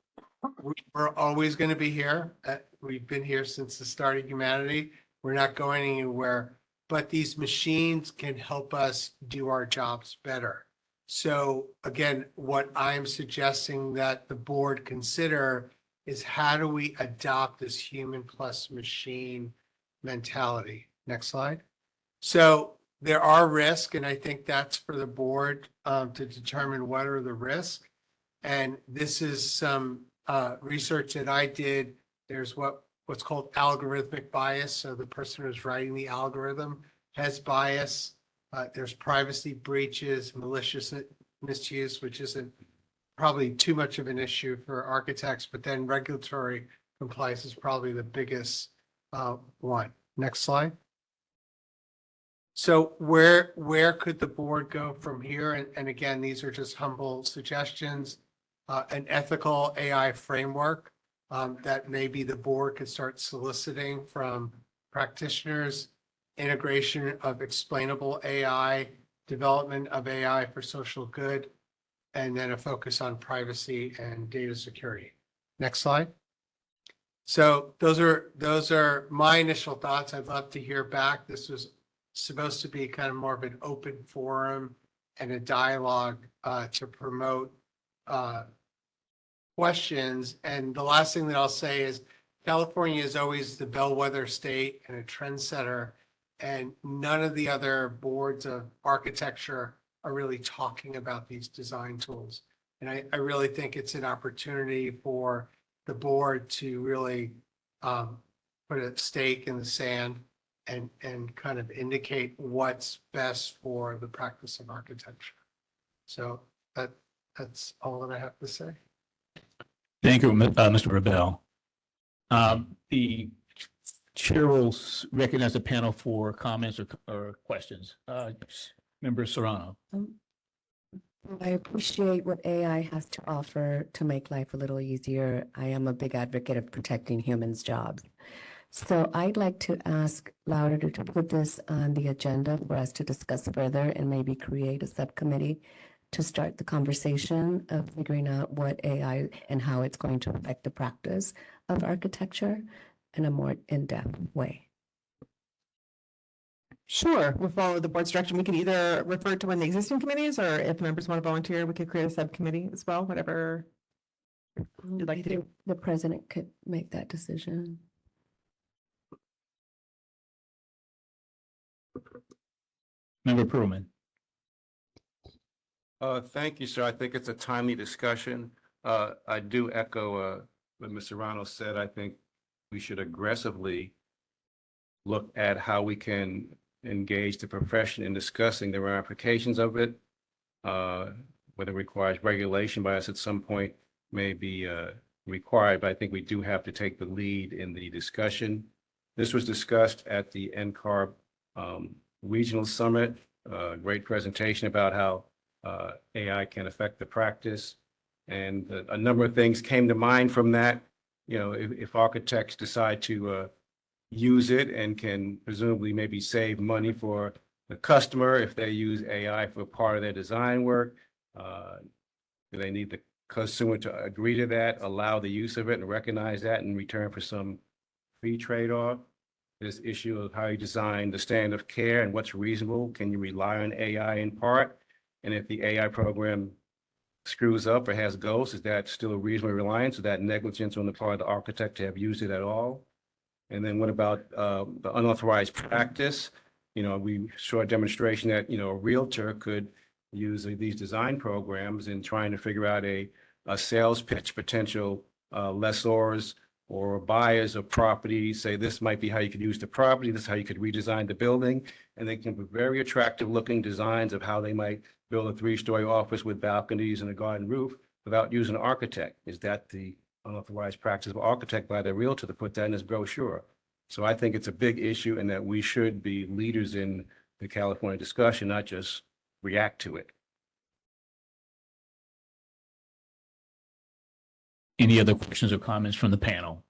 [SPEAKER 14] we're always going to be here. We've been here since the start of humanity. We're not going anywhere, but these machines can help us do our jobs better. So again, what I'm suggesting that the board consider is, how do we adopt this human plus machine mentality? Next slide. So there are risks, and I think that's for the board to determine what are the risks. And this is some research that I did. There's what's called algorithmic bias. So the person who's writing the algorithm has bias. There's privacy breaches, malicious misuse, which isn't probably too much of an issue for architects, but then regulatory compliance is probably the biggest one. Next slide. So where could the board go from here? And again, these are just humble suggestions. An ethical AI framework that maybe the board could start soliciting from practitioners, integration of explainable AI, development of AI for social good, and then a focus on privacy and data security. Next slide. So those are my initial thoughts. I'd love to hear back. This was supposed to be kind of more of an open forum and a dialogue to promote questions. And the last thing that I'll say is, California is always the bellwether state and a trendsetter, and none of the other boards of architecture are really talking about these design tools. And I really think it's an opportunity for the board to really put a stake in the sand and kind of indicate what's best for the practice of architecture. So that's all that I have to say.
[SPEAKER 1] Thank you, Mr. Rebel. The chair will recognize the panel for comments or questions. Member Serrano.
[SPEAKER 3] I appreciate what AI has to offer to make life a little easier. I am a big advocate of protecting humans' jobs. So I'd like to ask Laura to put this on the agenda for us to discuss further and maybe create a subcommittee to start the conversation of figuring out what AI and how it's going to affect the practice of architecture in a more in-depth way.
[SPEAKER 7] Sure, we'll follow the board's direction. We can either refer to one of the existing committees, or if members want to volunteer, we could create a subcommittee as well, whatever you'd like to do.
[SPEAKER 3] The president could make that decision.
[SPEAKER 1] Member Perlman.
[SPEAKER 5] Thank you, sir. I think it's a timely discussion. I do echo what Mr. Serrano said. I think we should aggressively look at how we can engage the profession in discussing the ramifications of it, whether it requires regulation by us at some point may be required, but I think we do have to take the lead in the discussion. This was discussed at the NCARB Regional Summit, great presentation about how AI can affect the practice. And a number of things came to mind from that. You know, if architects decide to use it and can presumably maybe save money for the customer if they use AI for part of their design work, do they need the consumer to agree to that, allow the use of it and recognize that in return for some fee trade-off? This issue of how you design the standard of care and what's reasonable. Can you rely on AI in part? And if the AI program screws up or has ghosts, is that still a reasonable reliance? Is that negligence on the part of the architect to have used it at all? And then what about the unauthorized practice? You know, we saw a demonstration that, you know, a realtor could use these design programs in trying to figure out a sales pitch, potential lessors or buyers of property, say this might be how you could use the property, this is how you could redesign the building. And they can put very attractive looking designs of how they might build a 3-story office with balconies and a garden roof without using an architect. Is that the unauthorized practice of an architect by the realtor to put that in his brochure? So I think it's a big issue and that we should be leaders in the California discussion, not just react to it.
[SPEAKER 1] Any other questions or comments from the panel?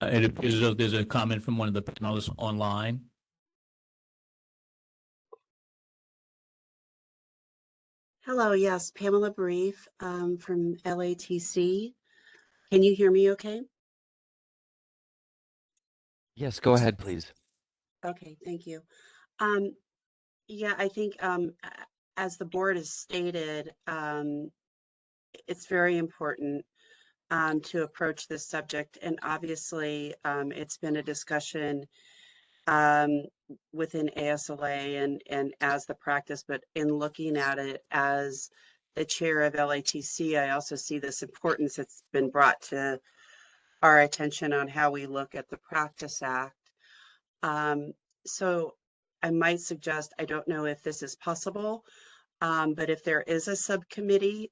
[SPEAKER 1] It appears as though there's a comment from one of the panelists online.
[SPEAKER 15] Hello, yes, Pamela Brief from LATC. Can you hear me okay?
[SPEAKER 6] Yes, go ahead, please.
[SPEAKER 15] Okay, thank you. Yeah, I think as the board has stated, it's very important to approach this subject. And obviously, it's been a discussion within ASLA and as the practice, but in looking at it as the chair of LATC, I also see this importance that's been brought to our attention on how we look at the Practice Act. So I might suggest, I don't know if this is possible, but if there is a subcommittee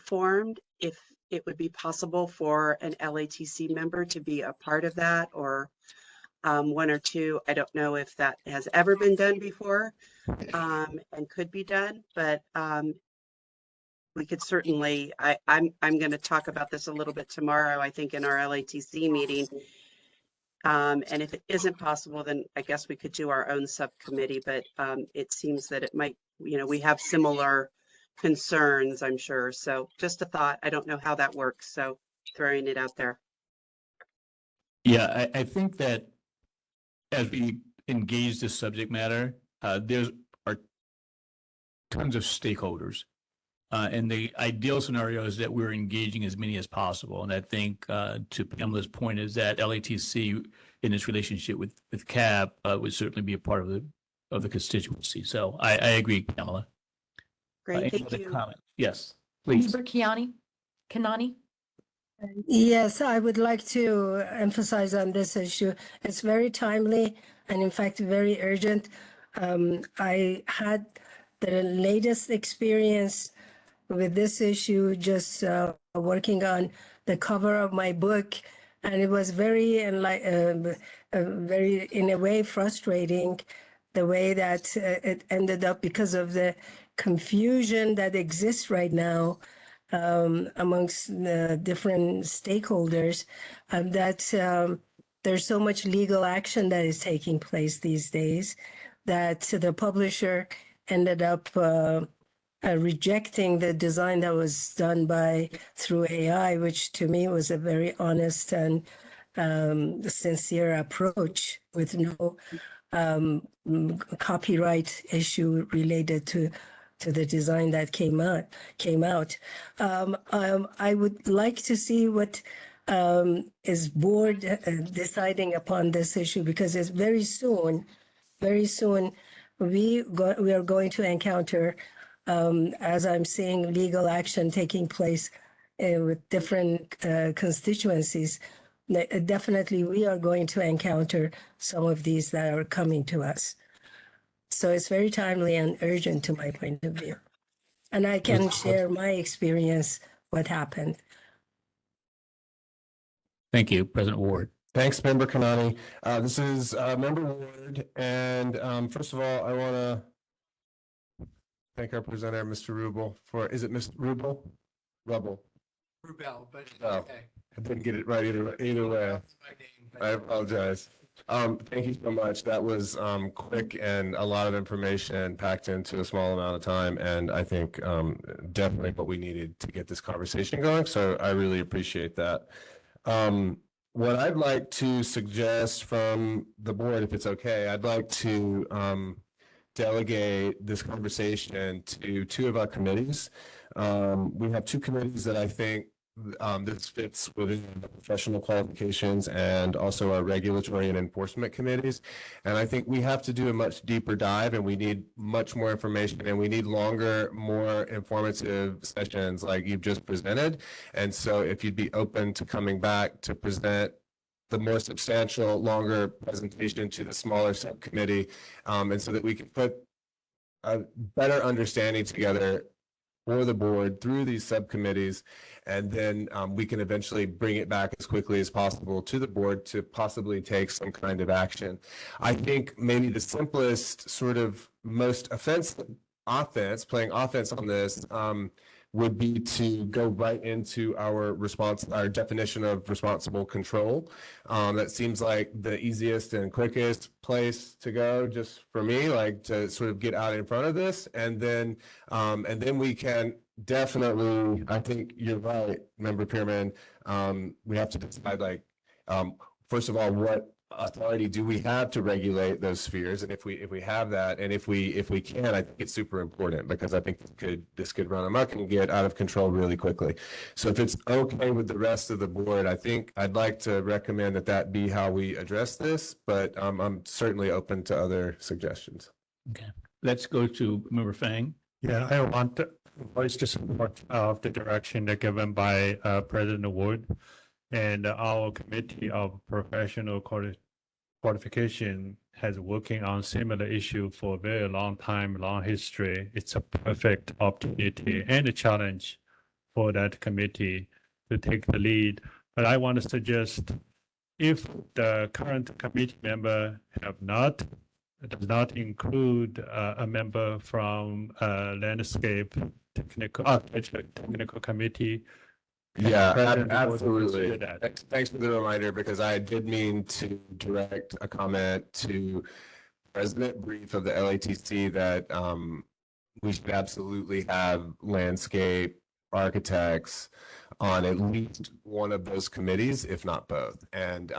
[SPEAKER 15] formed, if it would be possible for an LATC member to be a part of that, or one or two. I don't know if that has ever been done before and could be done, but we could certainly, I'm going to talk about this a little bit tomorrow, I think in our LATC meeting. And if it isn't possible, then I guess we could do our own subcommittee, but it seems that it might, you know, we have similar concerns, I'm sure. So just a thought. I don't know how that works. So throwing it out there.
[SPEAKER 1] Yeah, I think that as we engage this subject matter, there are tons of stakeholders. And the ideal scenario is that we're engaging as many as possible. And I think to Pamela's point is that LATC in its relationship with CAB would certainly be a part of the constituency. So I agree, Pamela.
[SPEAKER 15] Great,
[SPEAKER 1] Any
[SPEAKER 15] thank
[SPEAKER 1] other
[SPEAKER 15] you.
[SPEAKER 1] comment? Yes, please.
[SPEAKER 4] Member Kanani?
[SPEAKER 9] Yes, I would like to emphasize on this issue. It's very timely and in fact, very urgent. I had the latest experience with this issue, just working on the cover of my book. And it was very, very, in a way, frustrating the way that it ended up because of the confusion that exists right now amongst the different stakeholders, that there's so much legal action that is taking place these days that the publisher ended up rejecting the design that was done through AI, which to me was a very honest and sincere approach with no copyright issue related to the design that came out. I would like to see what is board deciding upon this issue, because it's very soon we are going to encounter, as I'm seeing, legal action taking place with different constituencies. Definitely, we are going to encounter some of these that are coming to us. So it's very timely and urgent to my point of view. And I can share my experience, what happened.
[SPEAKER 1] Thank you, President Ward.
[SPEAKER 2] Thanks, Member Kanani. This is Member Ward, and first of all, I want to thank our presenter, Mr. Rubel, for, is it Mr. Rubel? Rubel.
[SPEAKER 14] Rubel, but
[SPEAKER 2] Oh,
[SPEAKER 14] okay.
[SPEAKER 2] I didn't get it right either way.
[SPEAKER 14] My name, but-
[SPEAKER 2] I apologize. Thank you so much. That was quick and a lot of information packed into a small amount of time, and I think definitely what we needed to get this conversation going. So I really appreciate that. What I'd like to suggest from the board, if it's okay, I'd like to delegate this conversation to two of our committees. We have two committees that I think this fits within the professional qualifications and also our regulatory and enforcement committees. And I think we have to do a much deeper dive, and we need much more information, and we need longer, more informative sessions like you've just presented. And so if you'd be open to coming back to present the more substantial, longer presentation to the smaller subcommittee, and so that we can put a better understanding together for the board through these subcommittees, and then we can eventually bring it back as quickly as possible to the board to possibly take some kind of action. I think maybe the simplest, sort of most playing offense on this, would be to go right into our definition of responsible control. That seems like the easiest and quickest place to go, just for me, like to sort of get out in front of this, and then we can definitely. I think you're right, Member Pearman. We have to decide, like, first of all, what authority do we have to regulate those spheres, and if we have that, and if we can, I think it's super important, because I think this could run amok and get out of control really quickly. So if it's okay with the rest of the board, I think I'd like to recommend that be how we address this, but I'm certainly open to other suggestions.
[SPEAKER 1] Okay, let's go to Member Fang.
[SPEAKER 8] Yeah, I want to voice the support of the direction that given by President Wood and our committee of professional qualification has working on similar issue for a very long time, long history. It's a perfect opportunity and a challenge for that committee to take the lead. But I want to suggest, if the current committee member does not include a member from landscape technical committee.
[SPEAKER 2] Yeah,
[SPEAKER 8] President Wood will
[SPEAKER 2] absolutely.
[SPEAKER 8] consider that.
[SPEAKER 2] Thanks for the reminder, because I did mean to direct a comment to President Brief of the LATC that we should absolutely have landscape architects on at least one of those committees, if not both. And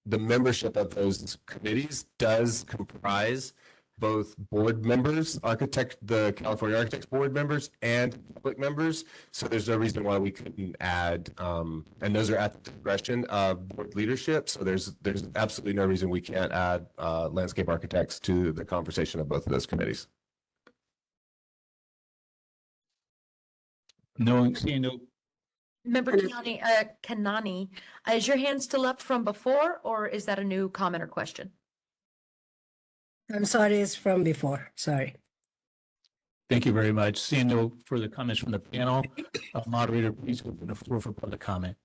[SPEAKER 2] the membership of those committees does comprise both board members, the California Architects Board members, and public members. So there's no reason why we couldn't add, and those are at the discretion of board leadership. So there's absolutely no reason we can't add landscape architects to the conversation of both of those committees.
[SPEAKER 1] Seeing no.
[SPEAKER 16] Member Kanani, is your hand still up from before, or is that a new comment or question?
[SPEAKER 9] I'm sorry, it's from before. Sorry.
[SPEAKER 1] Thank you very much. Seeing no further comments from the panel, moderator, please open the floor for public comment.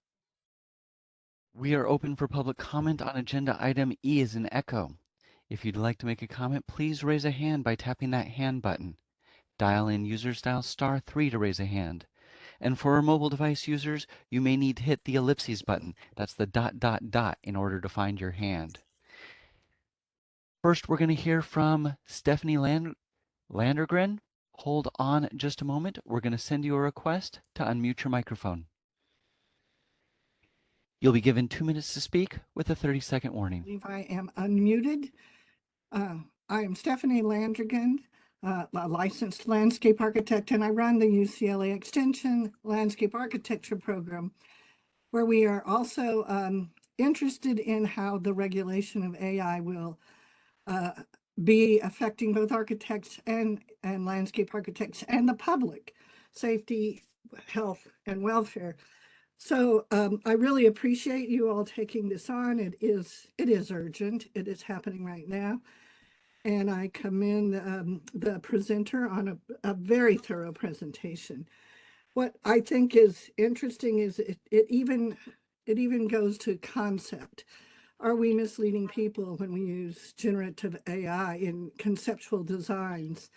[SPEAKER 6] We are open for public comment on agenda item E as in echo. If you'd like to make a comment, please raise a hand by tapping that hand button. Dial in users dial *3 to raise a hand. And for our mobile device users, you may need to hit the ellipses button. That's the ... in order to find your hand. First, we're going to hear from Stephanie Landergren. Hold on just a moment. We're going to send you a request to unmute your microphone. You'll be given 2 minutes to speak with a 30-second warning.
[SPEAKER 17] I believe I am unmuted. I am Stephanie Landrigan, a licensed landscape architect, and I run the UCLA Extension Landscape Architecture Program, where we are also interested in how the regulation of AI will be affecting both architects and landscape architects and the public, safety, health, and welfare. So I really appreciate you all taking this on. It is urgent. It is happening right now. And I commend the presenter on a very thorough presentation. What I think is interesting is it even it even goes to concept. Are we misleading people when we use generative AI in conceptual designs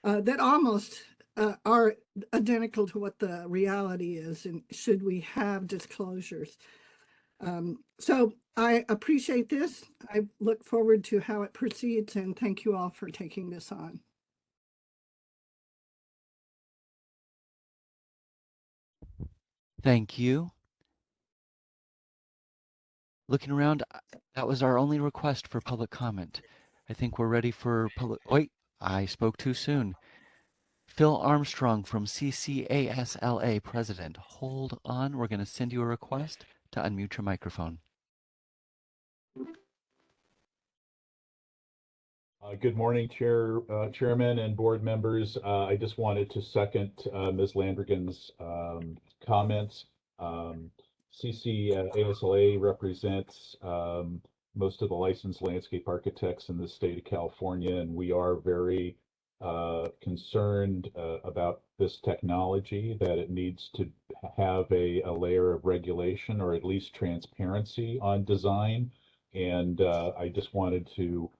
[SPEAKER 17] that almost are identical to what the reality is? And should we have disclosures? So I appreciate this. I look forward to how it proceeds, and thank you all for taking this on.
[SPEAKER 6] Thank you. Looking around, that was our only request for public comment. I think we're ready for public. Wait, I spoke too soon. Phil Armstrong from CCASLA president. Hold on, we're going to send you a request to unmute your microphone.
[SPEAKER 10] Good morning, Chairman and board members. I just wanted to second Ms. Landrigan's comments. CCASLA represents most of the licensed landscape architects in the state of California, and we are very concerned about this technology, that it needs to have a layer of regulation or at least transparency on design. And I just wanted to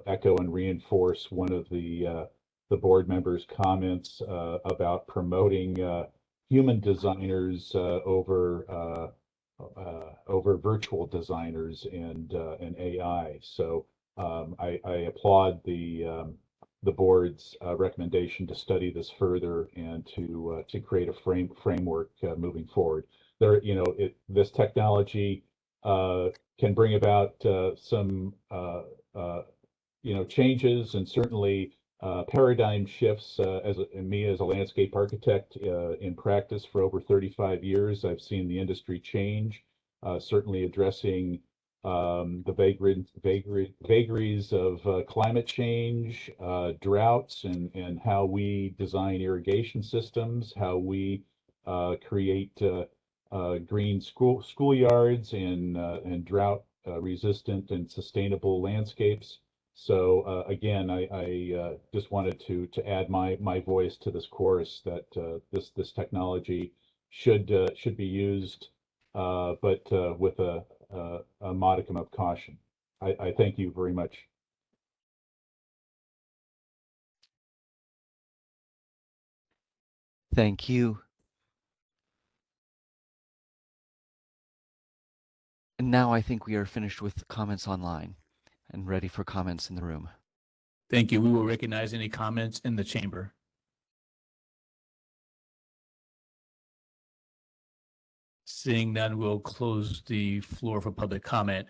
[SPEAKER 10] echo and reinforce one of the board members' comments about promoting human designers over virtual designers and AI. So I applaud the board's recommendation to study this further and to create a framework moving forward. This technology can bring about some changes and certainly paradigm shifts. As a landscape architect in practice for over 35 years, I've seen the industry change, certainly addressing the vagaries of climate change, droughts, and how we design irrigation systems, how we create green schoolyards and drought resistant and sustainable landscapes. So again, I just wanted to add my voice to this chorus that this technology should be used, but with a modicum of caution. I thank you very much.
[SPEAKER 6] Thank you. And now I think we are finished with comments online and ready for comments in the room.
[SPEAKER 1] Thank you. We will recognize any comments in the chamber. Seeing none, we'll close the floor for public comment.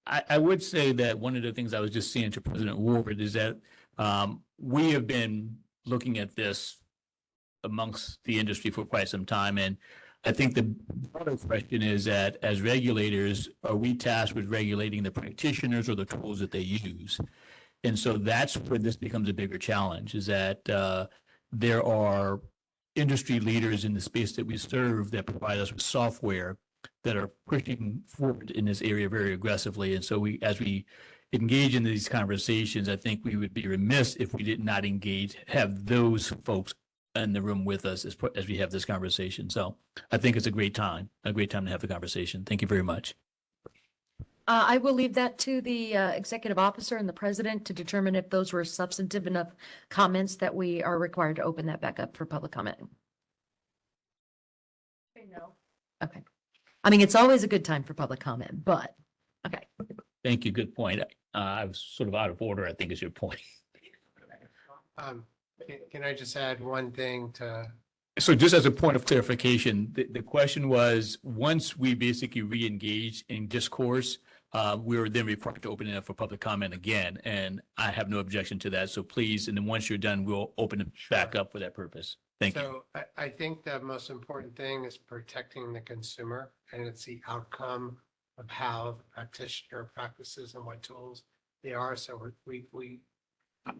[SPEAKER 1] I would say that one of the things I was just saying to President Ward is that we have been looking at this amongst the industry for quite some time. And I think the broader question is that as regulators, are we tasked with regulating the practitioners or the tools that they use? And so that's where this becomes a bigger challenge, is that there are industry leaders in the space that we serve that provide us with software that are pushing forward in this area very aggressively. And so as we engage in these conversations, I think we would be remiss if we did not have those folks in the room with us as we have this conversation. So I think it's a great time to have the conversation. Thank you very much.
[SPEAKER 16] I will leave that to the executive officer and the president to determine if those were substantive enough comments that we are required to open that back up for public comment. No. Okay. I mean, it's always a good time for public comment, but okay.
[SPEAKER 1] Thank you. Good point. I was sort of out of order, I think is your point.
[SPEAKER 14] Can I just add one thing to?
[SPEAKER 1] So just as a point of clarification, the question was, once we basically re-engage in discourse, we were then required to open it up for public comment again, and I have no objection to that. So please, and then once you're done, we'll open it back up for that purpose. Thank you.
[SPEAKER 14] So I think the most important thing is protecting the consumer, and it's the outcome of how the practitioner practices and what tools they are. So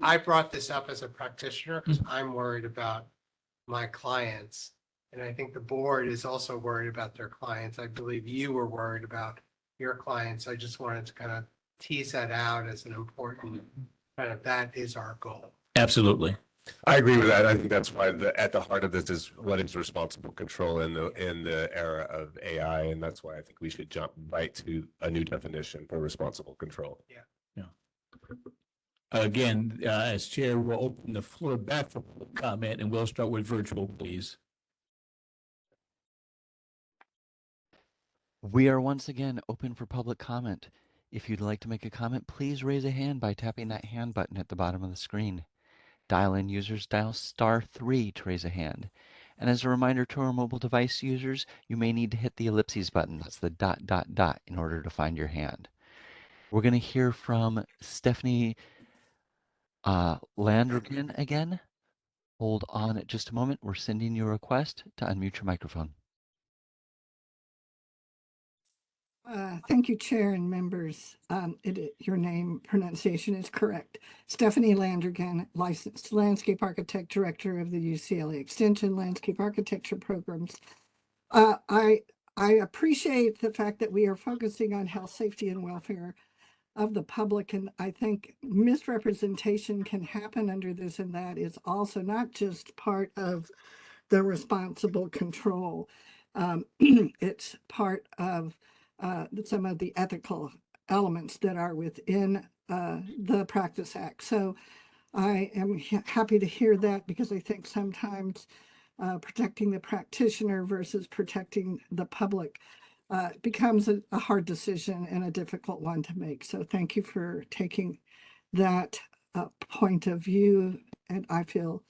[SPEAKER 14] I brought this up as a practitioner because I'm worried about my clients. And I think the board is also worried about their clients. I believe you were worried about your clients. I just wanted to kind of tease that out as an important kind of, that is our goal.
[SPEAKER 1] Absolutely.
[SPEAKER 2] I agree with that. I think that's why at the heart of this is what is responsible control in the era of AI, and that's why I think we should jump right to a new definition for responsible control.
[SPEAKER 1] Again, as chair, we'll open the floor back for public comment, and we'll start with virtual, please.
[SPEAKER 6] We are once again open for public comment. If you'd like to make a comment, please raise a hand by tapping that hand button at the bottom of the screen. Dial-in users dial *3 to raise a hand. And as a reminder to our mobile device users, you may need to hit the ellipses button, that's the ... in order to find your hand. We're going to hear from Stephanie Landrigan again. Hold on just a moment. We're sending you a request to unmute your microphone.
[SPEAKER 17] Thank you, Chair and members. Your name pronunciation is correct. Stephanie Landrigan, licensed landscape architect, director of the UCLA Extension Landscape Architecture Programs. I appreciate the fact that we are focusing on health, safety, and welfare of the public, and I think misrepresentation can happen under this, and that is also not just part of the responsible control. It's part of some of the ethical elements that are within the Practice Act. So I am happy to hear that, because I think sometimes protecting the practitioner versus protecting the public becomes a hard decision and a difficult one to make. So thank you for taking that point of view, and I feel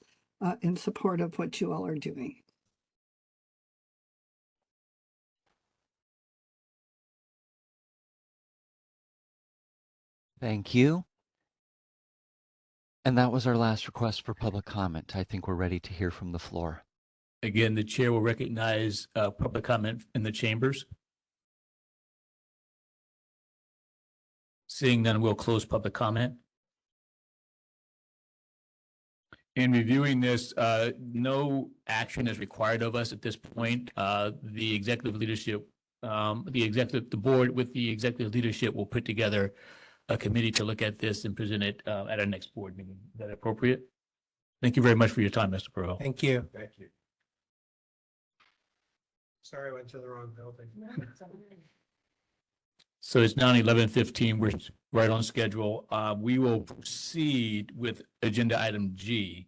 [SPEAKER 17] in support of what you all are doing.
[SPEAKER 6] Thank you. And that was our last request for public comment. I think we're ready to hear from the floor.
[SPEAKER 1] Again, the chair will recognize public comment in the chambers. Seeing none, we'll close public comment. In reviewing this, no action is required of us at this point. The executive leadership, the board with the executive leadership will put together a committee to look at this and present it at our next board meeting. Is that appropriate? Thank you very much for your time, Mr. Pearl.
[SPEAKER 14] Thank you.
[SPEAKER 5] Thank you.
[SPEAKER 14] Sorry, I went to the wrong building.
[SPEAKER 1] So it's now 11:15. We're right on schedule. We will proceed with agenda item G.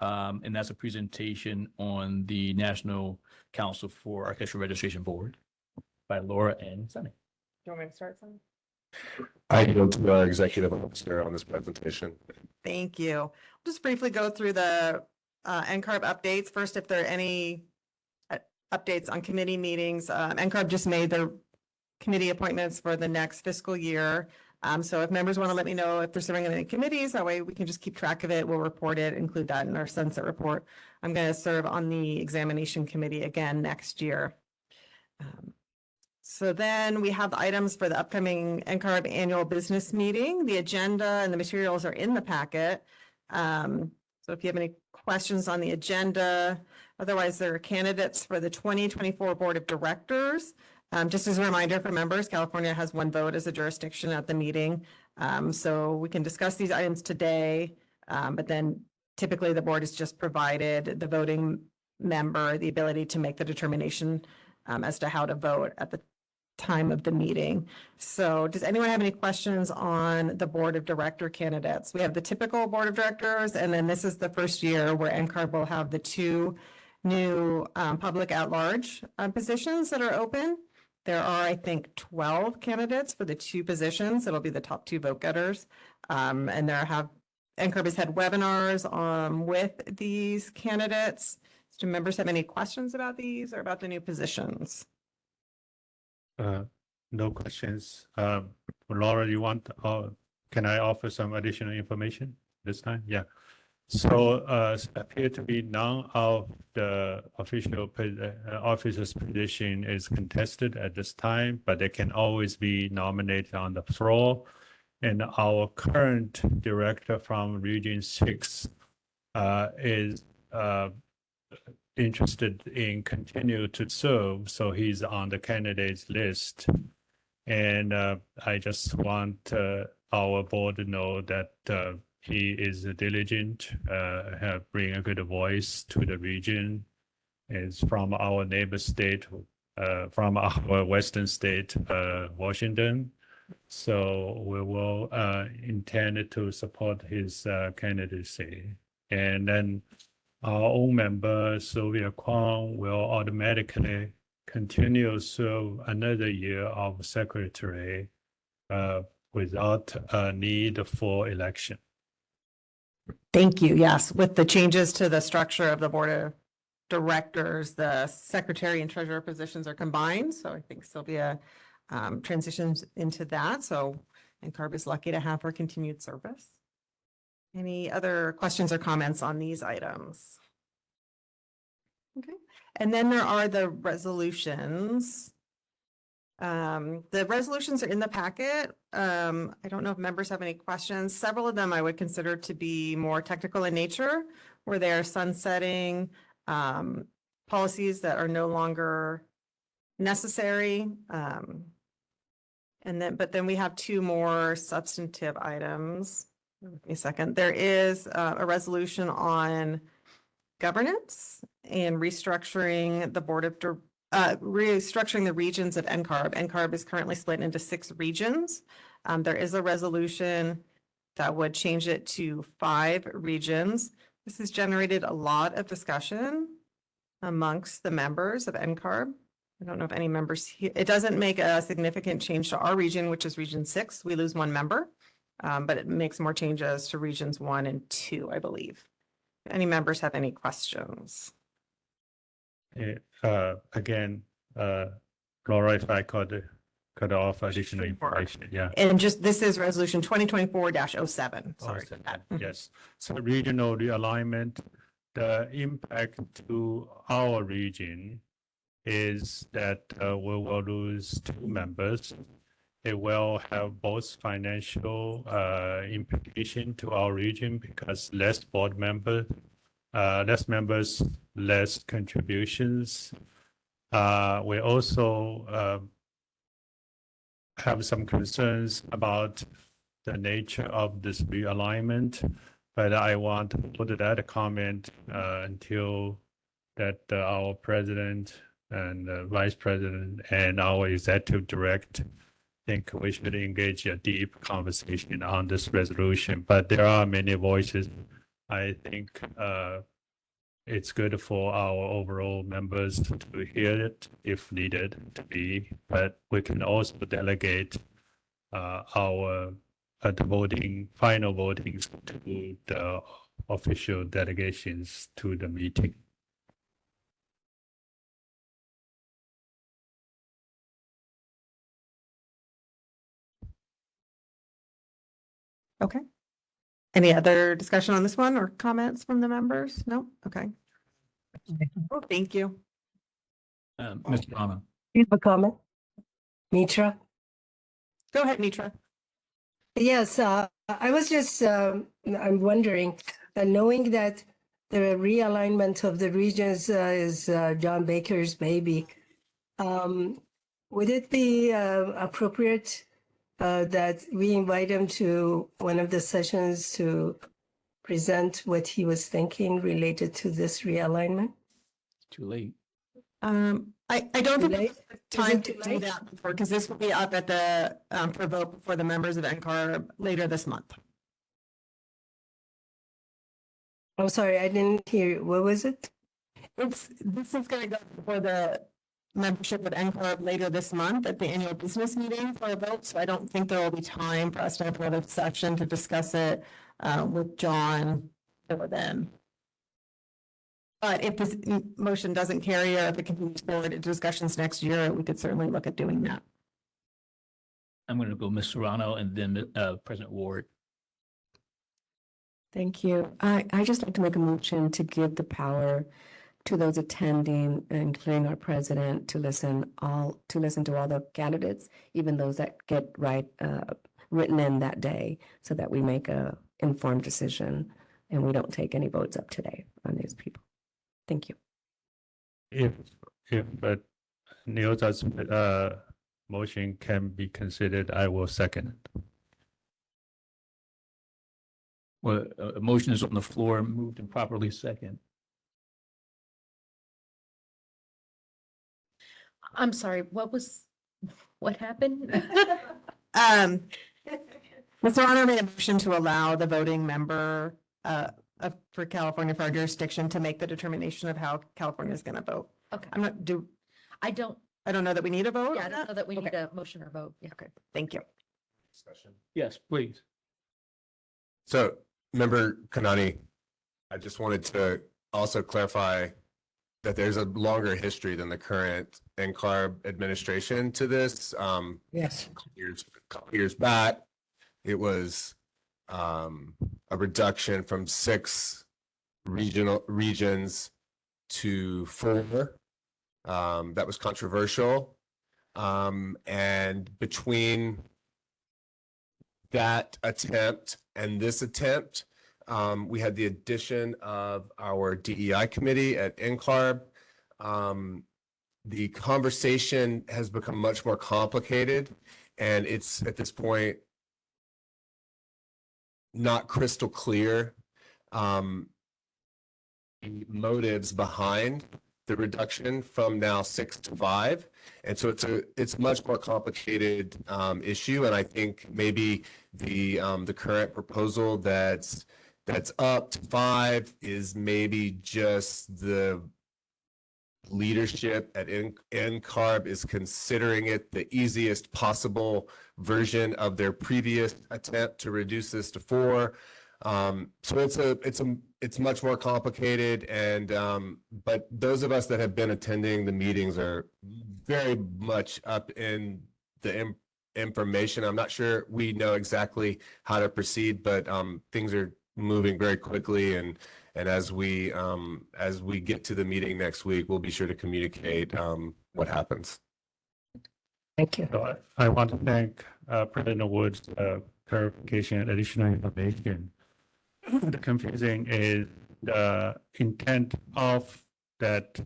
[SPEAKER 1] And that's a presentation on the National Council for Architectural Registration Board by Laura and Sunny.
[SPEAKER 7] Do you want me to start, Sunny?
[SPEAKER 2] I yield to our executive officer on this presentation.
[SPEAKER 7] Thank you. I'll just briefly go through the NCARB updates. First, if there are any updates on committee meetings, NCARB just made their committee appointments for the next fiscal year. So if members want to let me know if they're serving on any committees, that way we can just keep track of it. We'll report it, include that in our sunset report. I'm going to serve on the examination committee again next year. So then we have the items for the upcoming NCARB annual business meeting. The agenda and the materials are in the packet. So if you have any questions on the agenda, otherwise there are candidates for the 2024 Board of Directors. Just as a reminder for members, California has one vote as a jurisdiction at the meeting. So we can discuss these items today, but then typically the board has just provided the voting member the ability to make the determination as to how to vote at the time of the meeting. So does anyone have any questions on the Board of Director candidates? We have the typical Board of Directors, and then this is the first year where NCARB will have the two new public at-large positions that are open. There are, I think, 12 candidates for the two positions. It'll be the top two vote getters. And NCARB has had webinars with these candidates. Do members have any questions about these or about the new positions?
[SPEAKER 8] No questions. Laura, you want, can I offer some additional information this time? Yeah. So appear to be none of the official officers' position is contested at this time, but they can always be nominated on the floor. And our current director from Region 6 is interested in continue to serve, so he's on the candidates list. And I just want our board to know that he is diligent, have bring a good voice to the region. Is from our neighbor state, from our western state, Washington. So we will intend to support his candidacy. And then our own member, Sylvia Kwong, will automatically continue to serve another year of secretary without a need for election.
[SPEAKER 7] Thank you. Yes, with the changes to the structure of the board of directors, the secretary and treasurer positions are combined. So I think Sylvia transitions into that. So NCARB is lucky to have her continued service. Any other questions or comments on these items? Okay, and then there are the resolutions. The resolutions are in the packet. I don't know if members have any questions. Several of them I would consider to be more technical in nature, where they are sunsetting policies that are no longer necessary. But then we have two more substantive items. Give me a second. There is a resolution on governance and restructuring the board of restructuring the regions of NCARB. NCARB is currently split into 6 regions. There is a resolution that would change it to 5 regions. This has generated a lot of discussion amongst the members of NCARB. I don't know if any members here, it doesn't make a significant change to our region, which is region 6. We lose 1 member, but it makes more changes to regions 1 and 2, I believe. Any members have any questions?
[SPEAKER 8] Again, Laura, if I could offer additional information, yeah.
[SPEAKER 7] And just, this is resolution 2024-07. Sorry for that.
[SPEAKER 8] Yes, so regional realignment, the impact to our region is that we will lose 2 members. It will have both financial implication to our region because less board members, less contributions. We also have some concerns about the nature of this realignment, but I want to put that comment until that our president and vice president and our executive director think we should engage a deep conversation on this resolution. But there are many voices. I think it's good for our overall members to hear it if needed to be, but we can also delegate our final voting to the official delegations to the meeting.
[SPEAKER 7] Okay. Any other discussion on this one or comments from the members? No? Okay. Oh, thank you.
[SPEAKER 1] Mr. Rama.
[SPEAKER 9] You have a comment? Mitra?
[SPEAKER 7] Go ahead, Mitra.
[SPEAKER 9] Yes, I was just, I'm wondering, knowing that the realignment of the regions is John Baker's baby, would it be appropriate that we invite him to one of the sessions to present what he was thinking related to this realignment?
[SPEAKER 1] Too late.
[SPEAKER 7] I don't
[SPEAKER 9] Too
[SPEAKER 7] think
[SPEAKER 9] late?
[SPEAKER 7] it's time to
[SPEAKER 9] too
[SPEAKER 7] do
[SPEAKER 9] late?
[SPEAKER 7] that before, because this will be up at the, for vote before the members of NCARB later this month.
[SPEAKER 9] I'm sorry, I didn't hear. What was it?
[SPEAKER 7] This is going to go before the membership of NCARB later this month at the annual business meeting for a vote. So I don't think there will be time for us to have another session to discuss it with John or them. But if this motion doesn't carry or if it continues forward into discussions next year, we could certainly look at doing that.
[SPEAKER 1] I'm going to go Ms. Serrano and then President Ward.
[SPEAKER 3] Thank you. I just like to make a motion to give the power to those attending, including our president, to listen to all the candidates, even those that get written in that day, so that we make a informed decision and we don't take any votes up today on these people. Thank you.
[SPEAKER 8] If Neota's motion can be considered, I will second it.
[SPEAKER 1] Well, a motion is on the floor, moved and properly second.
[SPEAKER 16] I'm sorry, what happened?
[SPEAKER 7] Mr. Honor made a motion to allow the voting member for California, for our jurisdiction, to make the determination of how California is going to vote.
[SPEAKER 16] Okay.
[SPEAKER 7] I don't know that we need a vote.
[SPEAKER 16] Yeah, I
[SPEAKER 7] on
[SPEAKER 16] don't
[SPEAKER 7] that.
[SPEAKER 16] know that we need
[SPEAKER 7] Okay.
[SPEAKER 16] a motion or vote. Yeah.
[SPEAKER 7] Okay, thank you.
[SPEAKER 1] Yes, please.
[SPEAKER 2] So, Member Kanani, I just wanted to also clarify that there's a longer history than the current NCARB administration to this.
[SPEAKER 9] Yes.
[SPEAKER 2] Couple years back, it was a reduction from 6 regions to 4. That was controversial. And between that attempt and this attempt, we had the addition of our DEI committee at NCARB. The conversation has become much more complicated, and it's at this point not crystal clear the motives behind the reduction from now 6 to 5. And so it's a much more complicated issue. And I think maybe the current proposal that's up to 5 is maybe just the leadership at NCARB is considering it the easiest possible version of their previous attempt to reduce this to 4. So it's much more complicated, and but those of us that have been attending the meetings are very much up in the information. I'm not sure we know exactly how to proceed, but things are moving very quickly, and as we get to the meeting next week, we'll be sure to communicate what happens.
[SPEAKER 9] Thank you.
[SPEAKER 8] So I want to thank President Wood's clarification and additional information. The confusing is the intent of that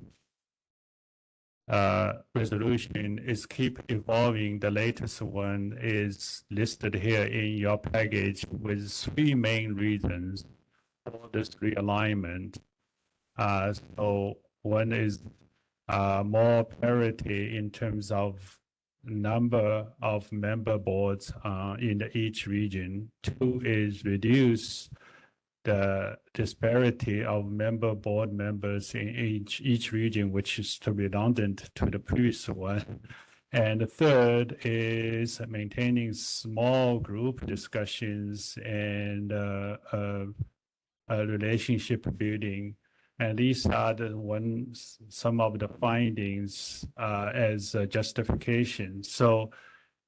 [SPEAKER 8] resolution is keep evolving. The latest one is listed here in your package with 3 main reasons for this realignment. So one is more parity in terms of number of member boards in each region. 2 is reduce the disparity of board members in each region, which is to redundant to the previous one. And the 3rd is maintaining small group discussions and relationship building. And these are some of the findings as a justification. So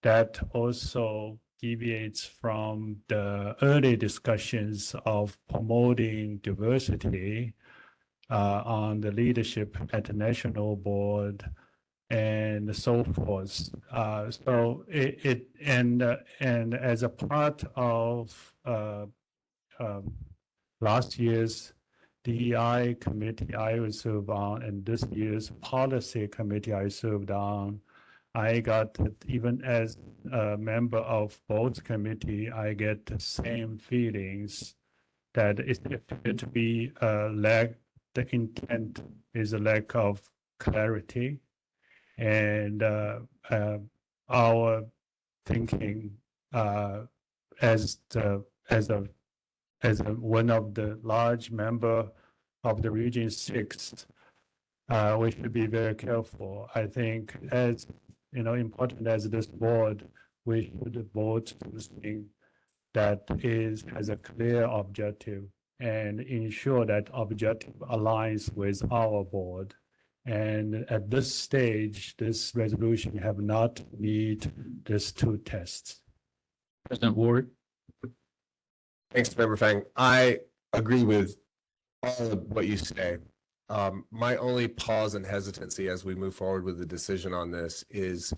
[SPEAKER 8] that also deviates from the early discussions of promoting diversity on the leadership at the national board and so forth. So and as a part of last year's DEI committee I served on, and this year's policy committee I served on, I got, even as a member of both committee, I get the same feelings that it appeared to be the intent is a lack of clarity, and our thinking as one of the large member of the Region 6, we should be very careful. I think as important as this board, we should vote something that has a clear objective and ensure that objective aligns with our board. And at this stage, this resolution have not meet these 2 tests.
[SPEAKER 1] President Ward.
[SPEAKER 2] Thanks, Member Fang. I agree with all of what you say. My only pause and hesitancy as we move forward with the decision on this is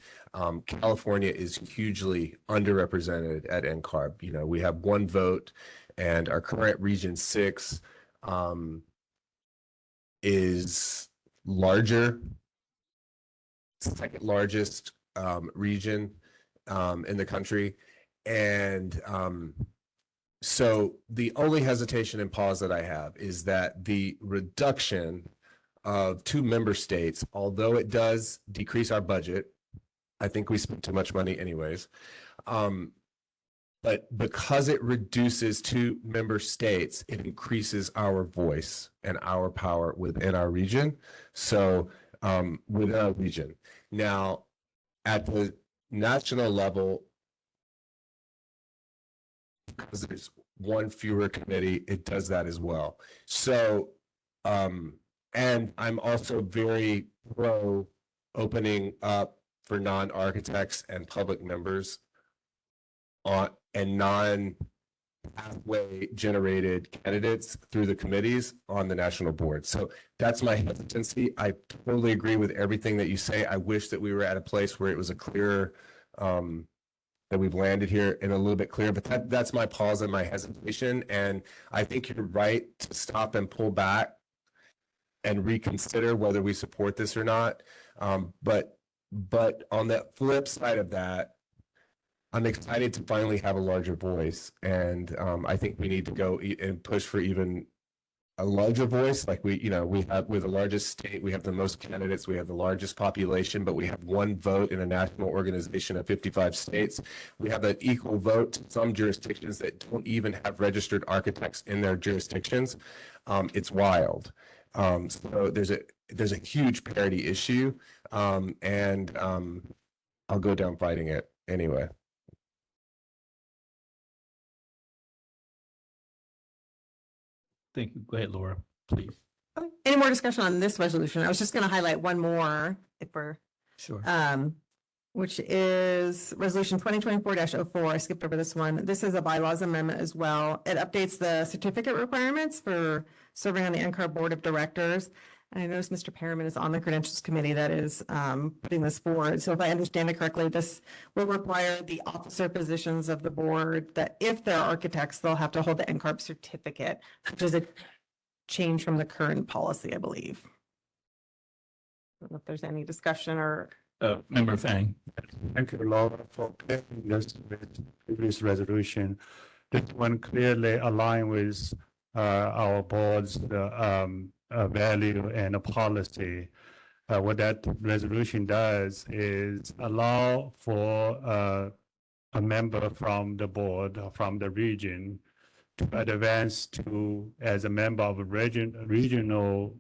[SPEAKER 2] California is hugely underrepresented at NCARB. We have 1 vote, and our current Region 6 is larger, 2nd largest region in the country, and So the only hesitation and pause that I have is that the reduction of 2 member states, although it does decrease our budget, I think we spend too much money anyways. But because it reduces 2 member states, it increases our voice and our power within our region. So within our region. Now, at the national level, because there's 1 fewer committee, it does that as well. So, and I'm also very pro opening up for non-architects and public members on and non-pathway generated candidates through the committees on the national board. So that's my hesitancy. I totally agree with everything that you say. I wish that we were at a place where it was a clearer, that we've landed here in a little bit clearer, but that's my pause and my hesitation. And I think you're right to stop and pull back and reconsider whether we support this or not. But on that flip side of that, I'm excited to finally have a larger voice, and I think we need to go and push for even a larger voice. Like we're the largest state, we have the most candidates, we have the largest population, but we have 1 vote in a national organization of 55 states. We have an equal vote to some jurisdictions that don't even have registered architects in their jurisdictions. It's wild. So there's a huge parity issue, and I'll go down fighting it anyway.
[SPEAKER 1] Thank you. Go ahead, Laura, please.
[SPEAKER 7] Any more discussion on this resolution? I was just going to highlight one more if we're,
[SPEAKER 1] Sure.
[SPEAKER 7] which is resolution 2024-04. I skipped over this one. This is a bylaws amendment as well. It updates the certificate requirements for serving on the NCAR Board of Directors. And I noticed Mr. Perriman is on the credentials committee that is putting this forward. So if I understand it correctly, this will require the officer positions of the board that if they're architects, they'll have to hold the NCARB certificate, which is a change from the current policy, I believe. I don't know if there's any discussion or.
[SPEAKER 1] Member Fang.
[SPEAKER 8] Thank you, Laura, for clearing this previous resolution. This one clearly align with our board's value and policy. What that resolution does is allow for a member from the board, from the region, to advance to as a member of a regional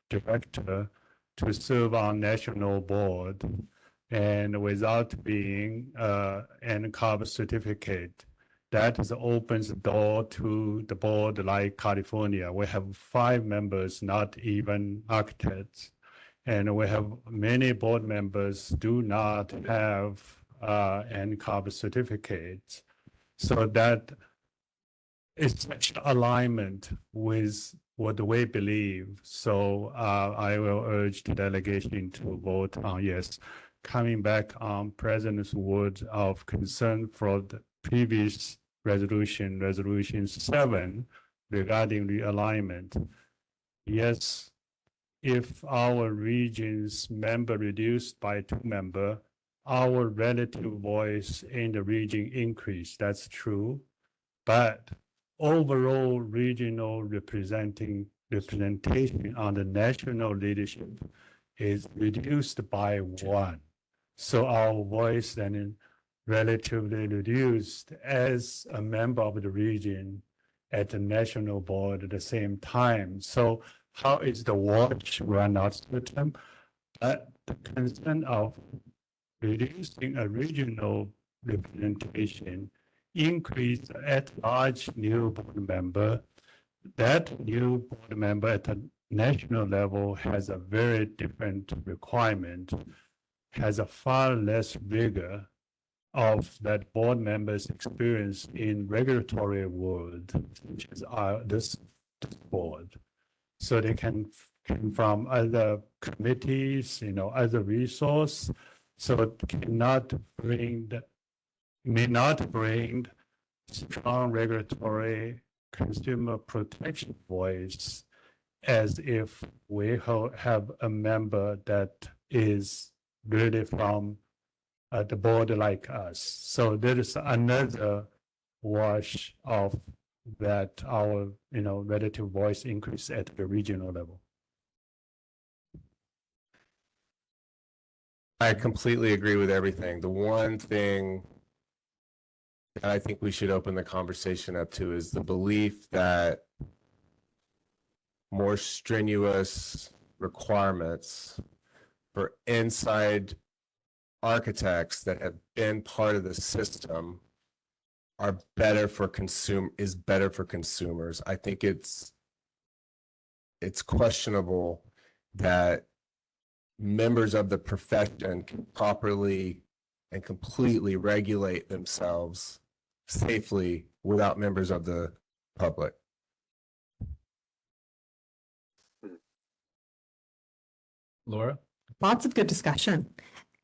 [SPEAKER 8] director to serve on national board, and without being an NCARB certificate. That is opens the door to the board like California. We have 5 members, not even architects. And we have many board members do not have NCARB certificates. So that is such alignment with what we believe. So I will urge the delegation to vote on yes. Coming back on President's word of concern for the previous resolution 7 regarding realignment. Yes, if our region's member reduced by 2 members, our relative voice in the region increased. That's true. But overall regional representation on the national leadership is reduced by 1. So our voice then relatively reduced as a member of the region at the national board at the same time. So how is the watch? We are not certain, but the concern of reducing a regional representation increase at large new board member. That new board member at the national level has a very different requirement, has a far less rigor of that board members' experience in regulatory world, which is this board. So they can from other committees, other resource. So it may not bring strong regulatory consumer protection voice as if we have a member that is really from the board like us. So there is another wash off that our, relative voice increase at the regional level?
[SPEAKER 2] I completely agree with everything. The one thing that I think we should open the conversation up to is the belief that more strenuous requirements for inside architects that have been part of the system are better for better for consumers. I think it's questionable that members of the profession can properly and completely regulate themselves safely without members of the public.
[SPEAKER 1] Laura?
[SPEAKER 7] Lots of good discussion.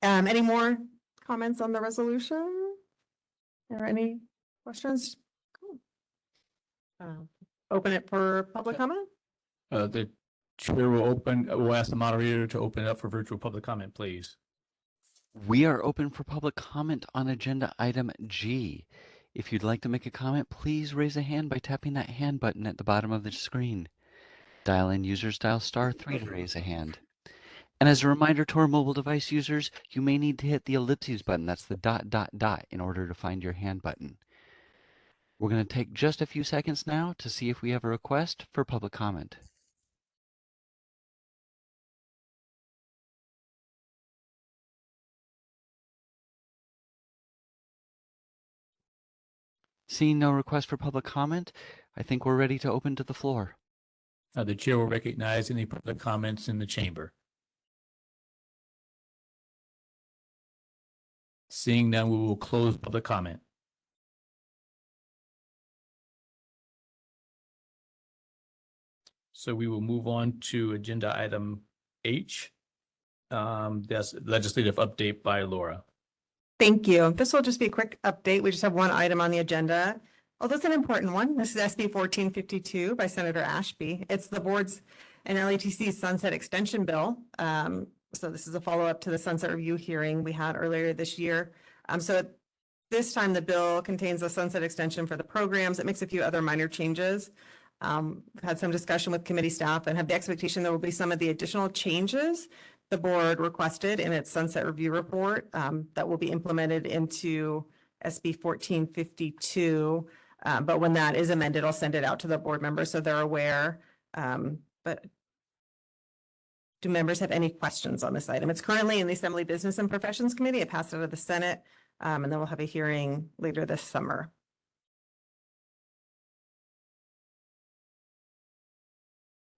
[SPEAKER 7] Any more comments on the resolution? Or any questions? Cool. Open it for public comment?
[SPEAKER 1] The chair will ask the moderator to open it up for virtual public comment, please.
[SPEAKER 6] We are open for public comment on agenda item G. If you'd like to make a comment, please raise a hand by tapping that hand button at the bottom of the screen. Dial in users, dial *3 to raise a hand. And as a reminder to our mobile device users, you may need to hit the ellipses button, that's the ... in order to find your hand button. We're going to take just a few seconds now to see if we have a request for public comment. Seeing no request for public comment, I think we're ready to open to the floor.
[SPEAKER 1] The chair will recognize any public comments in the chamber. Seeing none, we will close public comment. So we will move on to agenda item H. That's legislative update by Laura.
[SPEAKER 7] Thank you. This will just be a quick update. We just have one item on the agenda. Although it's an important one. This is SB 1452 by Senator Ashby. It's the board's and LATC's sunset extension bill. So this is a follow-up to the sunset review hearing we had earlier this year. So this time the bill contains a sunset extension for the programs. It makes a few other minor changes. We've had some discussion with committee staff and have the expectation there will be some of the additional changes the board requested in its sunset review report that will be implemented into SB 1452. But when that is amended, I'll send it out to the board members so they're aware. But do members have any questions on this item? It's currently in the Assembly Business and Professions Committee. It passed out of the Senate, and then we'll have a hearing later this summer.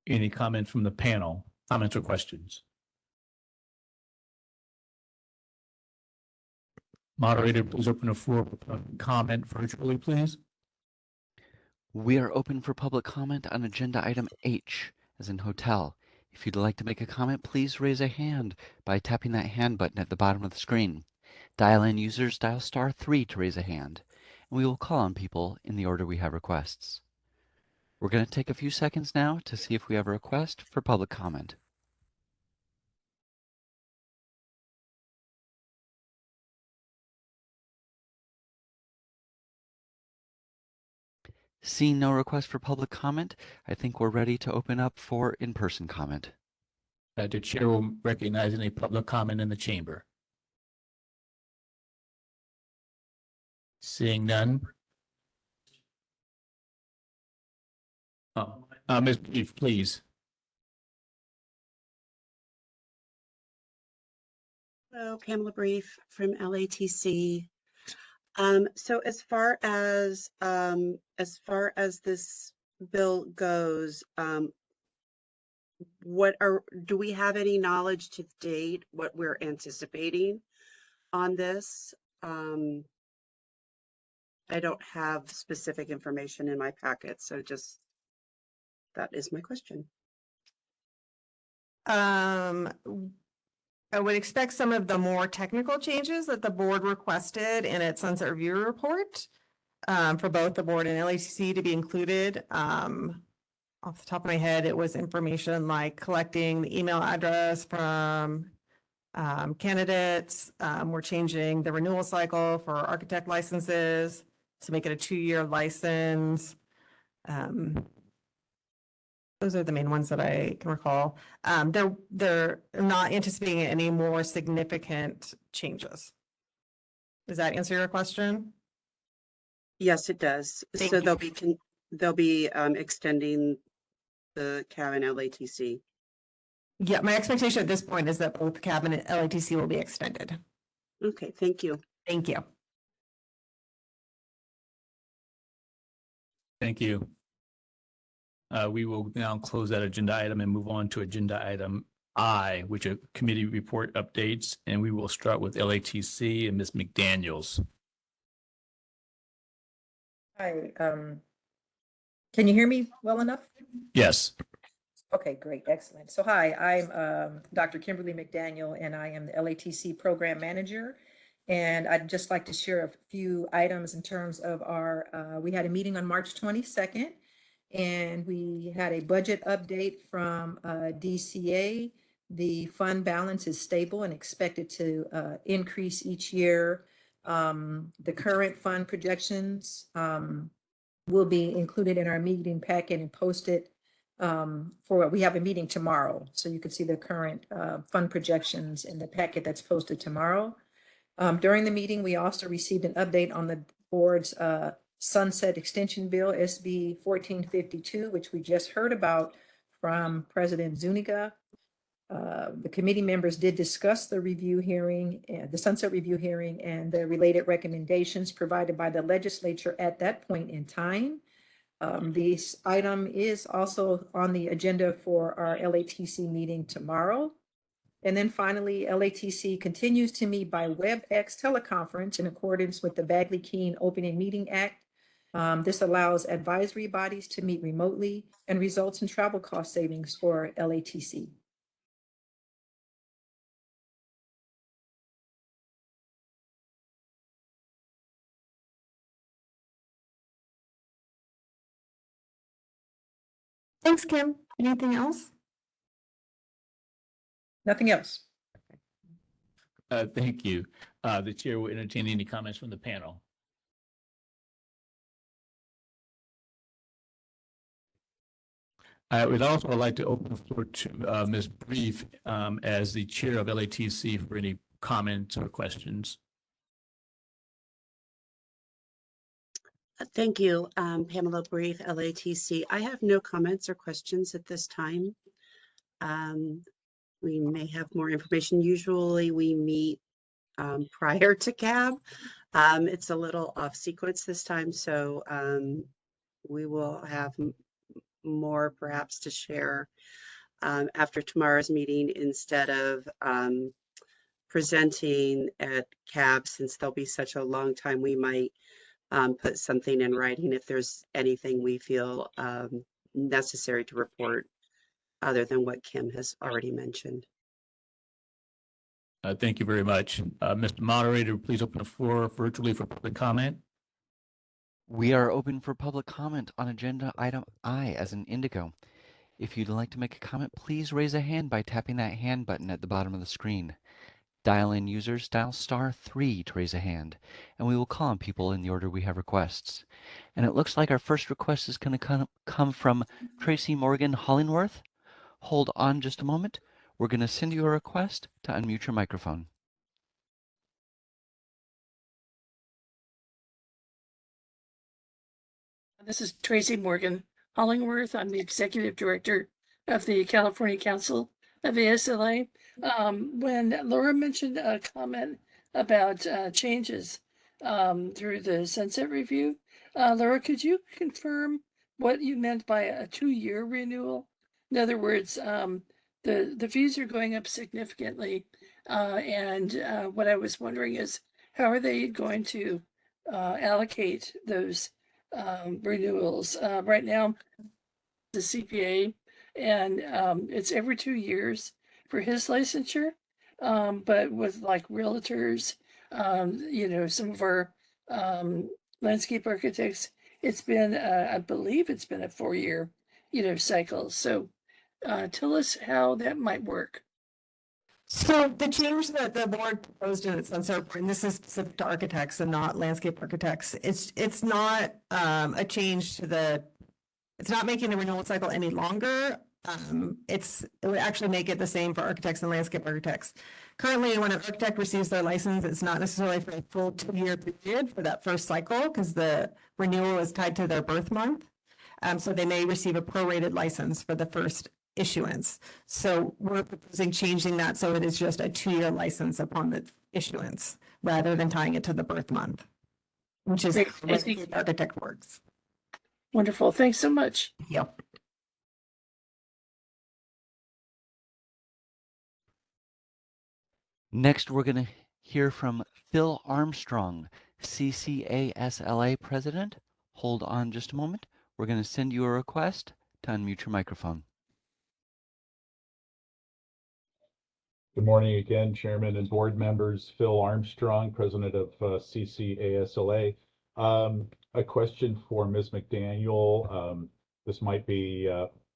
[SPEAKER 1] Any comment from the panel? Comments or questions? Moderator, please open the floor for public comment virtually, please.
[SPEAKER 6] We are open for public comment on agenda item H, as in hotel. If you'd like to make a comment, please raise a hand by tapping that hand button at the bottom of the screen. Dial in users, dial *3 to raise a hand, and we will call on people in the order we have requests. We're going to take a few seconds now to see if we have a request for public comment. Seeing no request for public comment, I think we're ready to open up for in-person comment.
[SPEAKER 1] The chair will recognize any public comment in the chamber. Seeing none. Ms. Brief, please.
[SPEAKER 15] Hello, Pamela Brief from LATC. So as far as this bill goes, do we have any knowledge to date what we're anticipating on this? I don't have specific information in my packet, so just that is my question.
[SPEAKER 7] I would expect some of the more technical changes that the board requested in its sunset review report for both the board and LATC to be included. Off the top of my head, it was information like collecting the email address from candidates. We're changing the renewal cycle for architect licenses. to make it a 2-year license. Those are the main ones that I can recall. They're not anticipating any more significant changes. Does that answer your question?
[SPEAKER 15] Yes, it does.
[SPEAKER 7] Thank
[SPEAKER 15] So
[SPEAKER 7] you.
[SPEAKER 15] they'll be extending the CAB and LATC.
[SPEAKER 7] Yeah, my expectation at this point is that both CAB and LATC will be extended.
[SPEAKER 15] Okay, thank you.
[SPEAKER 7] Thank you.
[SPEAKER 1] Thank you. We will now close that agenda item and move on to agenda item I, which are committee report updates, and we will start with LATC and Ms. McDaniels.
[SPEAKER 18] Hi, can you hear me well enough?
[SPEAKER 1] Yes.
[SPEAKER 18] Okay, great, excellent. So hi, I'm Dr. Kimberly McDaniel, and I am the LATC Program Manager. And I'd just like to share a few items in terms of our, we had a meeting on March 22nd, and we had a budget update from DCA. The fund balance is stable and expected to increase each year. The current fund projections will be included in our meeting packet and posted we have a meeting tomorrow. So you can see the current fund projections in the packet that's posted tomorrow. During the meeting, we also received an update on the board's Sunset Extension Bill, SB 1452, which we just heard about from President Zuniga. The committee members did discuss the review hearing, the Sunset Review hearing, and the related recommendations provided by the legislature at that point in time. This item is also on the agenda for our LATC meeting tomorrow. And then finally, LATC continues to meet by WebEx teleconference in accordance with the Bagley-Keene Opening Meeting Act. This allows advisory bodies to meet remotely and results in travel cost savings for LATC.
[SPEAKER 7] Thanks, Kim. Anything else?
[SPEAKER 18] Nothing else.
[SPEAKER 1] Thank you. The chair will entertain any comments from the panel. I would also like to open the floor to Ms. Brief as the chair of LATC for any comments or questions.
[SPEAKER 15] Thank you, Pamela Brief, LATC. I have no comments or questions at this time. We may have more information. Usually we meet prior to CAB. It's a little off sequence this time, so we will have more perhaps to share after tomorrow's meeting instead of presenting at CAB. Since there'll be such a long time, we might put something in writing if there's anything we feel necessary to report other than what Kim has already mentioned.
[SPEAKER 1] Thank you very much. Mr. Moderator, please open the floor virtually for public comment.
[SPEAKER 6] We are open for public comment on agenda item I as in indigo. If you'd like to make a comment, please raise a hand by tapping that hand button at the bottom of the screen. Dial-in users dial *3 to raise a hand, and we will call on people in the order we have requests. And it looks like our first request is going to come from Tracy Morgan Hollingworth. Hold on just a moment. We're going to send you a request to unmute your microphone.
[SPEAKER 19] This is Tracy Morgan Hollingworth. I'm the Executive Director of the California Council of ASLA. When Laura mentioned a comment about changes through the Sunset Review, Laura, could you confirm what you meant by a 2-year renewal? In other words, the fees are going up significantly. And what I was wondering is, how are they going to allocate those renewals? Right now, the CPA, and it's every 2 years for his licensure. But with like realtors, some of our landscape architects, it's been, I believe it's been a 4-year, cycle. So tell us how that might work.
[SPEAKER 7] So the change that the board proposed in its sunset report, and this is specific to architects and not landscape architects, it's not a change to it's not making the renewal cycle any longer. It would actually make it the same for architects and landscape architects. Currently, when an architect receives their license, it's not necessarily for a full 2-year period for that first cycle because the renewal is tied to their birth month. So they may receive a prorated license for the first issuance. So we're proposing changing that so it is just a 2-year license upon the issuance rather than tying it to the birth month, which is
[SPEAKER 19] Great,
[SPEAKER 7] how
[SPEAKER 19] thank you.
[SPEAKER 7] the architect works.
[SPEAKER 19] Wonderful. Thanks so much.
[SPEAKER 7] Yep.
[SPEAKER 6] Next, we're going to hear from Phil Armstrong, CCASLA President. Hold on just a moment. We're going to send you a request to unmute your microphone.
[SPEAKER 10] Good morning again, Chairman and board members. Phil Armstrong, President of CCASLA. A question for Ms. McDaniel. This might be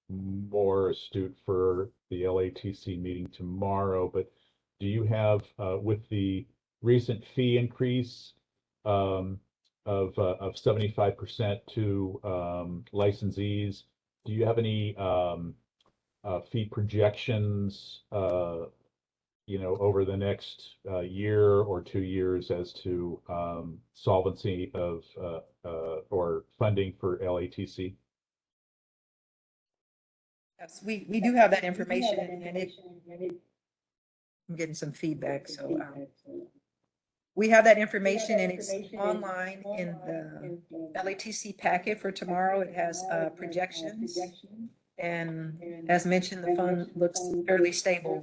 [SPEAKER 10] more astute for the LATC meeting tomorrow, but do you have, with the recent fee increase of 75% to licensees, do you have any fee projections over the next year or 2 years as to solvency of or funding for LATC?
[SPEAKER 18] Yes, we do have that information and I'm getting some feedback, so we have that information and it's online in the LATC packet for tomorrow. It has projections. And as mentioned, the fund looks fairly stable.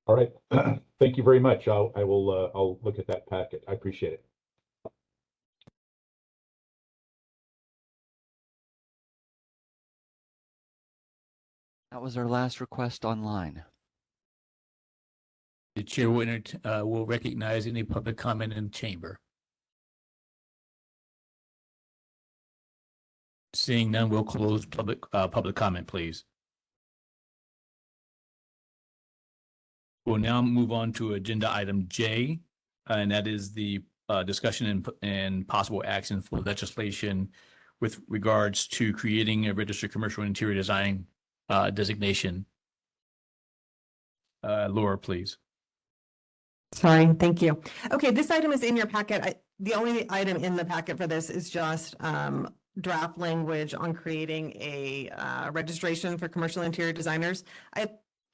[SPEAKER 10] All right. Thank you very much. I'll look at that packet. I appreciate it.
[SPEAKER 6] That was our last request online.
[SPEAKER 1] The chair will recognize any public comment in the chamber. Seeing none, we'll close public comment, please. We'll now move on to agenda item J, and that is the discussion and possible action for legislation with regards to creating a registered commercial interior design designation. Laura, please.
[SPEAKER 7] Sorry, thank you. Okay, this item is in your packet. The only item in the packet for this is just draft language on creating a registration for commercial interior designers. I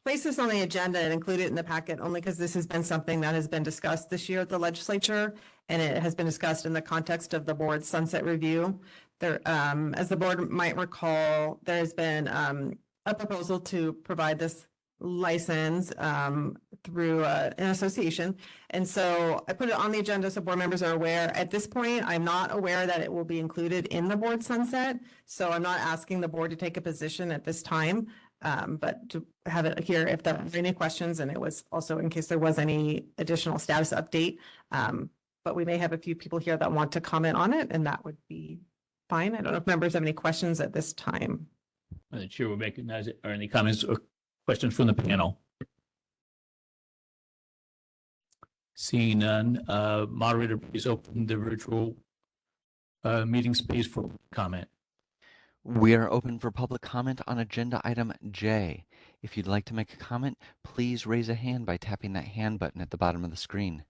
[SPEAKER 7] placed this on the agenda and included it in the packet only because this has been something that has been discussed this year at the legislature, and it has been discussed in the context of the board's sunset review. There, as the board might recall, there has been a proposal to provide this license through an association. And so I put it on the agenda so board members are aware. At this point, I'm not aware that it will be included in the board sunset. So I'm not asking the board to take a position at this time, but to have it here if there are any questions. And it was also in case there was any additional status update. But we may have a few people here that want to comment on it, and that would be fine. I don't know if members have any questions at this time.
[SPEAKER 1] The chair will recognize it. Or any comments or questions from the panel? Seeing none, moderator, please open the virtual meeting space for comment.
[SPEAKER 6] We are open for public comment on agenda item J. If you'd like to make a comment, please raise a hand by tapping that hand button at the bottom of the screen.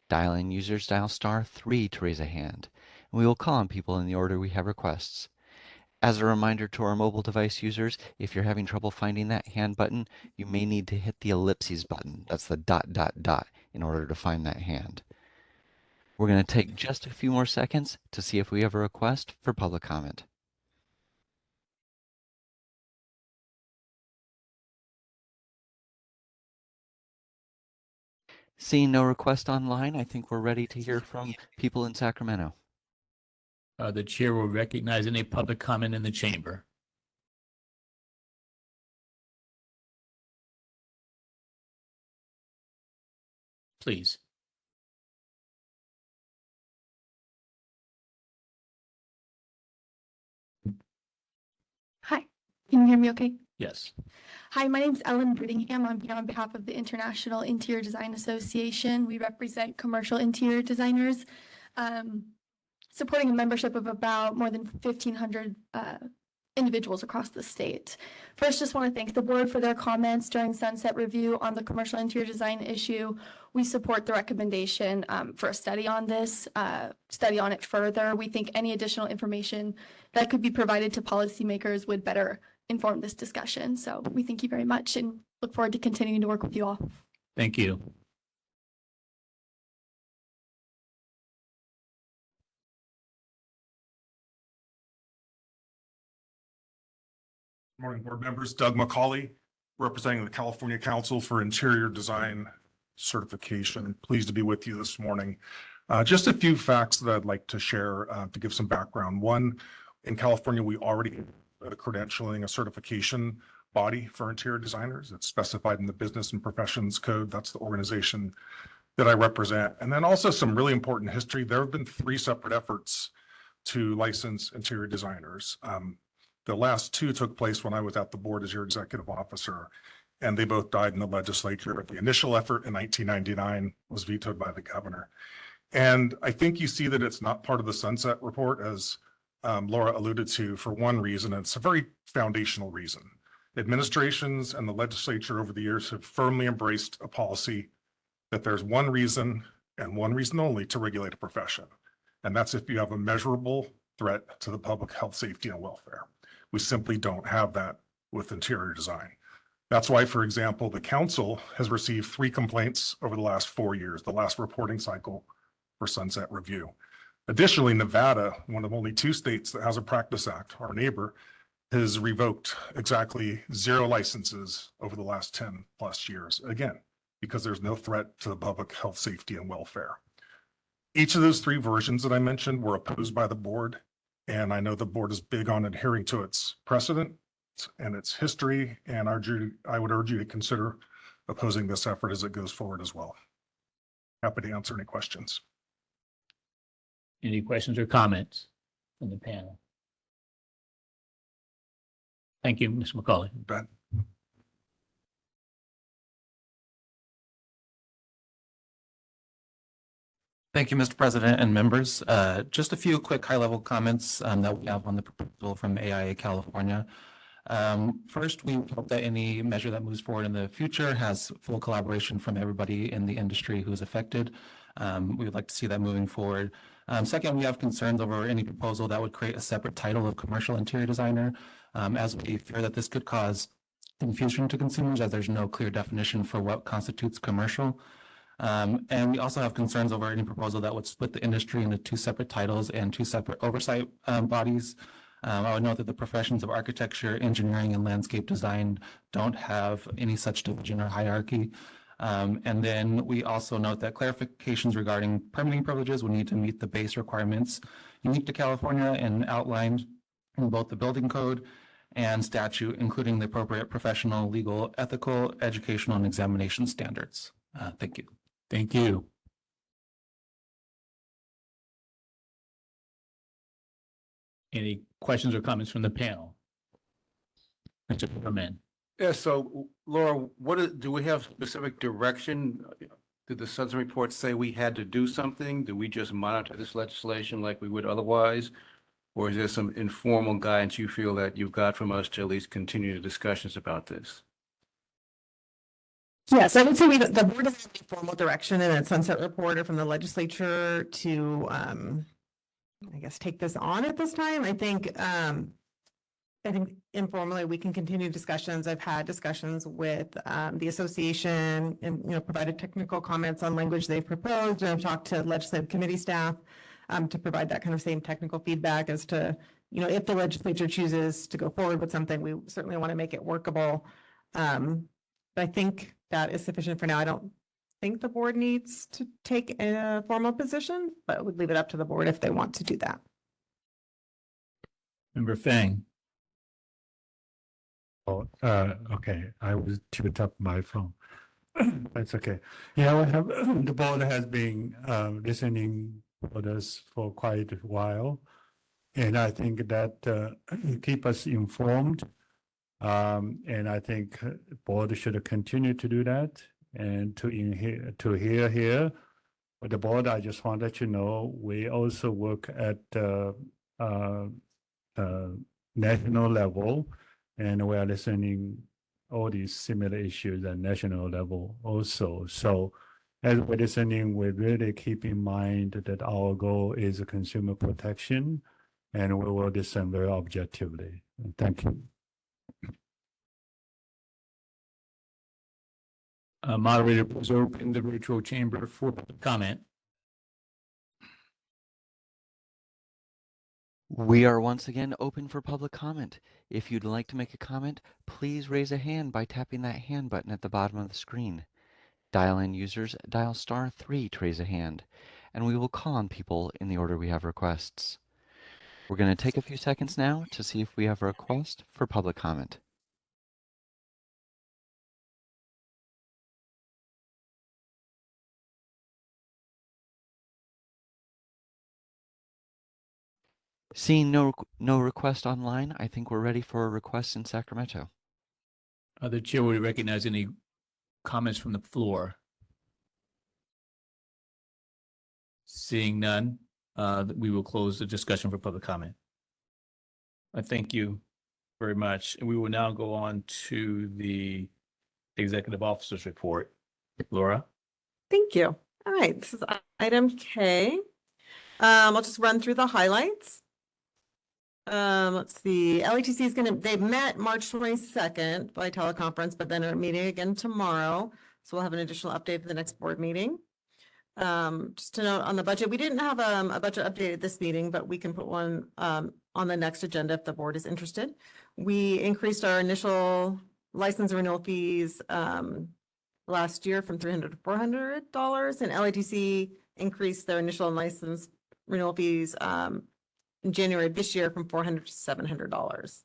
[SPEAKER 6] Dial-in users dial *3 to raise a hand, and we will call on people in the order we have requests. As a reminder to our mobile device users, if you're having trouble finding that hand button, you may need to hit the ellipses button. That's the ... in order to find that hand. We're going to take just a few more seconds to see if we have a request for public comment. Seeing no request online, I think we're ready to hear from people in Sacramento.
[SPEAKER 1] The chair will recognize any public comment in the chamber. Please.
[SPEAKER 4] Hi, can you hear me okay?
[SPEAKER 1] Yes.
[SPEAKER 20] Hi, my name's Ellen Brittingham. I'm here on behalf of the International Interior Design Association. We represent commercial interior designers, supporting a membership of about more than 1,500 individuals across the state. First, just want to thank the board for their comments during Sunset Review on the commercial interior design issue. We support the recommendation for a study on this, study on it further. We think any additional information that could be provided to policymakers would better inform this discussion. So we thank you very much and look forward to continuing to work with you all.
[SPEAKER 1] Thank you.
[SPEAKER 21] Morning, board members. Doug McCauley, representing the California Council for Interior Design Certification. Pleased to be with you this morning. Just a few facts that I'd like to share to give some background. One, in California, we already have a credentialing, a certification body for interior designers. It's specified in the Business and Professions Code. That's the organization that I represent. And then also some really important history. There have been 3 separate efforts to license interior designers. The last 2 took place when I was at the board as your executive officer, and they both died in the legislature. The initial effort in 1999 was vetoed by the governor. And I think you see that it's not part of the Sunset Report, as Laura alluded to, for one reason. It's a very foundational reason. Administrations and the legislature over the years have firmly embraced a policy that there's one reason and one reason only to regulate a profession. And that's if you have a measurable threat to the public health, safety, and welfare. We simply don't have that with interior design. That's why, for example, the council has received 3 complaints over the last 4 years, the last reporting cycle for Sunset Review. Additionally, Nevada, one of only 2 states that has a practice act, our neighbor, has revoked exactly 0 licenses over the last 10 plus years. Again, because there's no threat to the public health, safety, and welfare. Each of those 3 versions that I mentioned were opposed by the board. And I know the board is big on adhering to its precedent and its history. And I would urge you to consider opposing this effort as it goes forward as well. Happy to answer any questions.
[SPEAKER 1] Any questions or comments from the panel? Thank you, Mr. McCauley.
[SPEAKER 21] Ben.
[SPEAKER 13] Thank you, Mr. President and members. Just a few quick high-level comments that we have on the proposal from AIA California. First, we hope that any measure that moves forward in the future has full collaboration from everybody in the industry who's affected. We would like to see that moving forward. Second, we have concerns over any proposal that would create a separate title of commercial interior designer, as we fear that this could cause confusion to consumers, as there's no clear definition for what constitutes commercial. And we also have concerns over any proposal that would split the industry into 2 separate titles and 2 separate oversight bodies. I would note that the professions of architecture, engineering, and landscape design don't have any such division or hierarchy. And then we also note that clarifications regarding permitting privileges would need to meet the base requirements unique to California and outlined in both the building code and statute, including the appropriate professional, legal, ethical, educational, and examination standards. Thank you.
[SPEAKER 1] Thank you. Any questions or comments from the panel? Mr. Berman.
[SPEAKER 5] Yeah, so Laura, do we have specific direction? Did the Sunset Report say we had to do something? Do we just monitor this legislation like we would otherwise? Or is there some informal guidance you feel that you've got from us to at least continue the discussions about this?
[SPEAKER 7] Yes, I would say the board has any formal direction in a Sunset Report or from the legislature to, I guess, take this on at this time. I think informally we can continue discussions. I've had discussions with the association and, provided technical comments on language they've proposed. And I've talked to legislative committee staff to provide that kind of same technical feedback as to, if the legislature chooses to go forward with something, we certainly want to make it workable. But I think that is sufficient for now. I don't think the board needs to take a formal position, but would leave it up to the board if they want to do that.
[SPEAKER 1] Member Fang.
[SPEAKER 8] Oh, okay. I was to the top of my phone. That's okay. Yeah, we have the board has been listening for this for quite a while, and I think that keep us informed And I think board should continue to do that and to hear here. But the board, I just want to let you know, we also work at national level, and we are listening all these similar issues at national level also. So as we're listening, we really keep in mind that our goal is consumer protection, and we will listen very objectively. Thank you.
[SPEAKER 1] Moderator, please open the virtual chamber for public comment.
[SPEAKER 6] We are once again open for public comment. If you'd like to make a comment, please raise a hand by tapping that hand button at the bottom of the screen. Dial-in users dial *3 to raise a hand, and we will call on people in the order we have requests. We're going to take a few seconds now to see if we have a request for public comment. Seeing no request online, I think we're ready for a request in Sacramento.
[SPEAKER 1] The chair would recognize any comments from the floor. Seeing none, we will close the discussion for public comment. I thank you very much. And we will now go on to the executive officer's report. Laura?
[SPEAKER 7] Thank you. All right, this is item K. I'll just run through the highlights. Let's see, LATC is they met March 22nd by teleconference, but then are meeting again tomorrow. So we'll have an additional update at the next board meeting. Just to note on the budget, we didn't have a budget update at this meeting, but we can put one on the next agenda if the board is interested. We increased our initial license renewal fees last year from $300 to $400, and LATC increased their initial license renewal fees in January of this year from $400 to $700.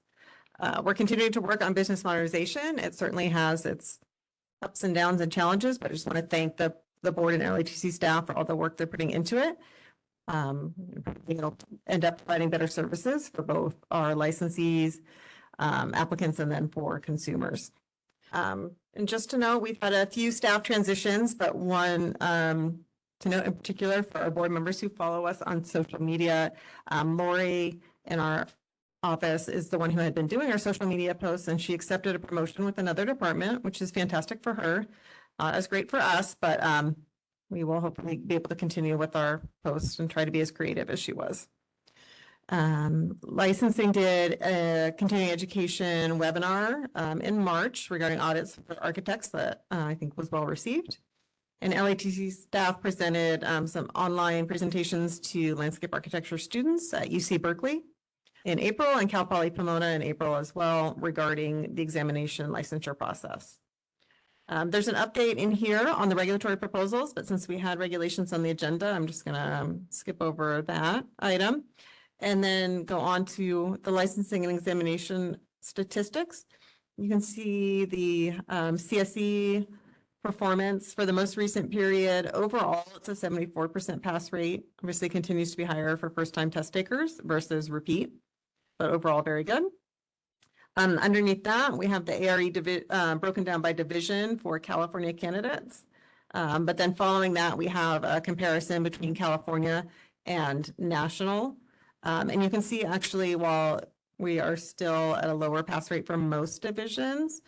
[SPEAKER 7] We're continuing to work on business modernization. It certainly has its ups and downs and challenges, but I just want to thank the board and LATC staff for all the work they're putting into it. It'll end up providing better services for both our licensees, applicants, and then for consumers. And just to note, we've had a few staff transitions, but one to note in particular for our board members who follow us on social media. Lori in our office is the one who had been doing our social media posts, and she accepted a promotion with another department, which is fantastic for her. As great for us, but we will hopefully be able to continue with our posts and try to be as creative as she was. Licensing did a continuing education webinar in March regarding audits for architects that I think was well received. And LATC staff presented some online presentations to landscape architecture students at UC Berkeley in April and Cal Poly Pomona in April as well regarding the examination licensure process. There's an update in here on the regulatory proposals, but since we had regulations on the agenda, I'm just gonna skip over that item and then go on to the licensing and examination statistics. You can see the CSE performance for the most recent period. Overall, it's a 74% pass rate. Obviously continues to be higher for first-time test takers versus repeat, but overall very good. Underneath that, we have the ARE broken down by division for California candidates. But then following that, we have a comparison between California and national. And you can see actually, while we are still at a lower pass rate for most divisions,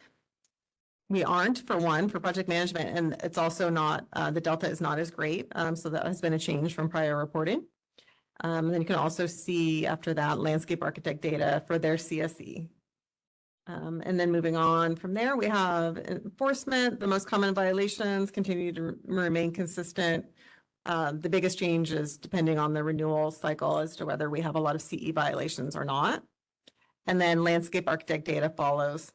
[SPEAKER 7] we aren't for project management, and it's also not, the delta is not as great. So that has been a change from prior reporting. Then you can also see after that landscape architect data for their CSE. And then moving on from there, we have enforcement. The most common violations continue to remain consistent. The biggest change is depending on the renewal cycle as to whether we have a lot of CE violations or not. And then landscape architect data follows.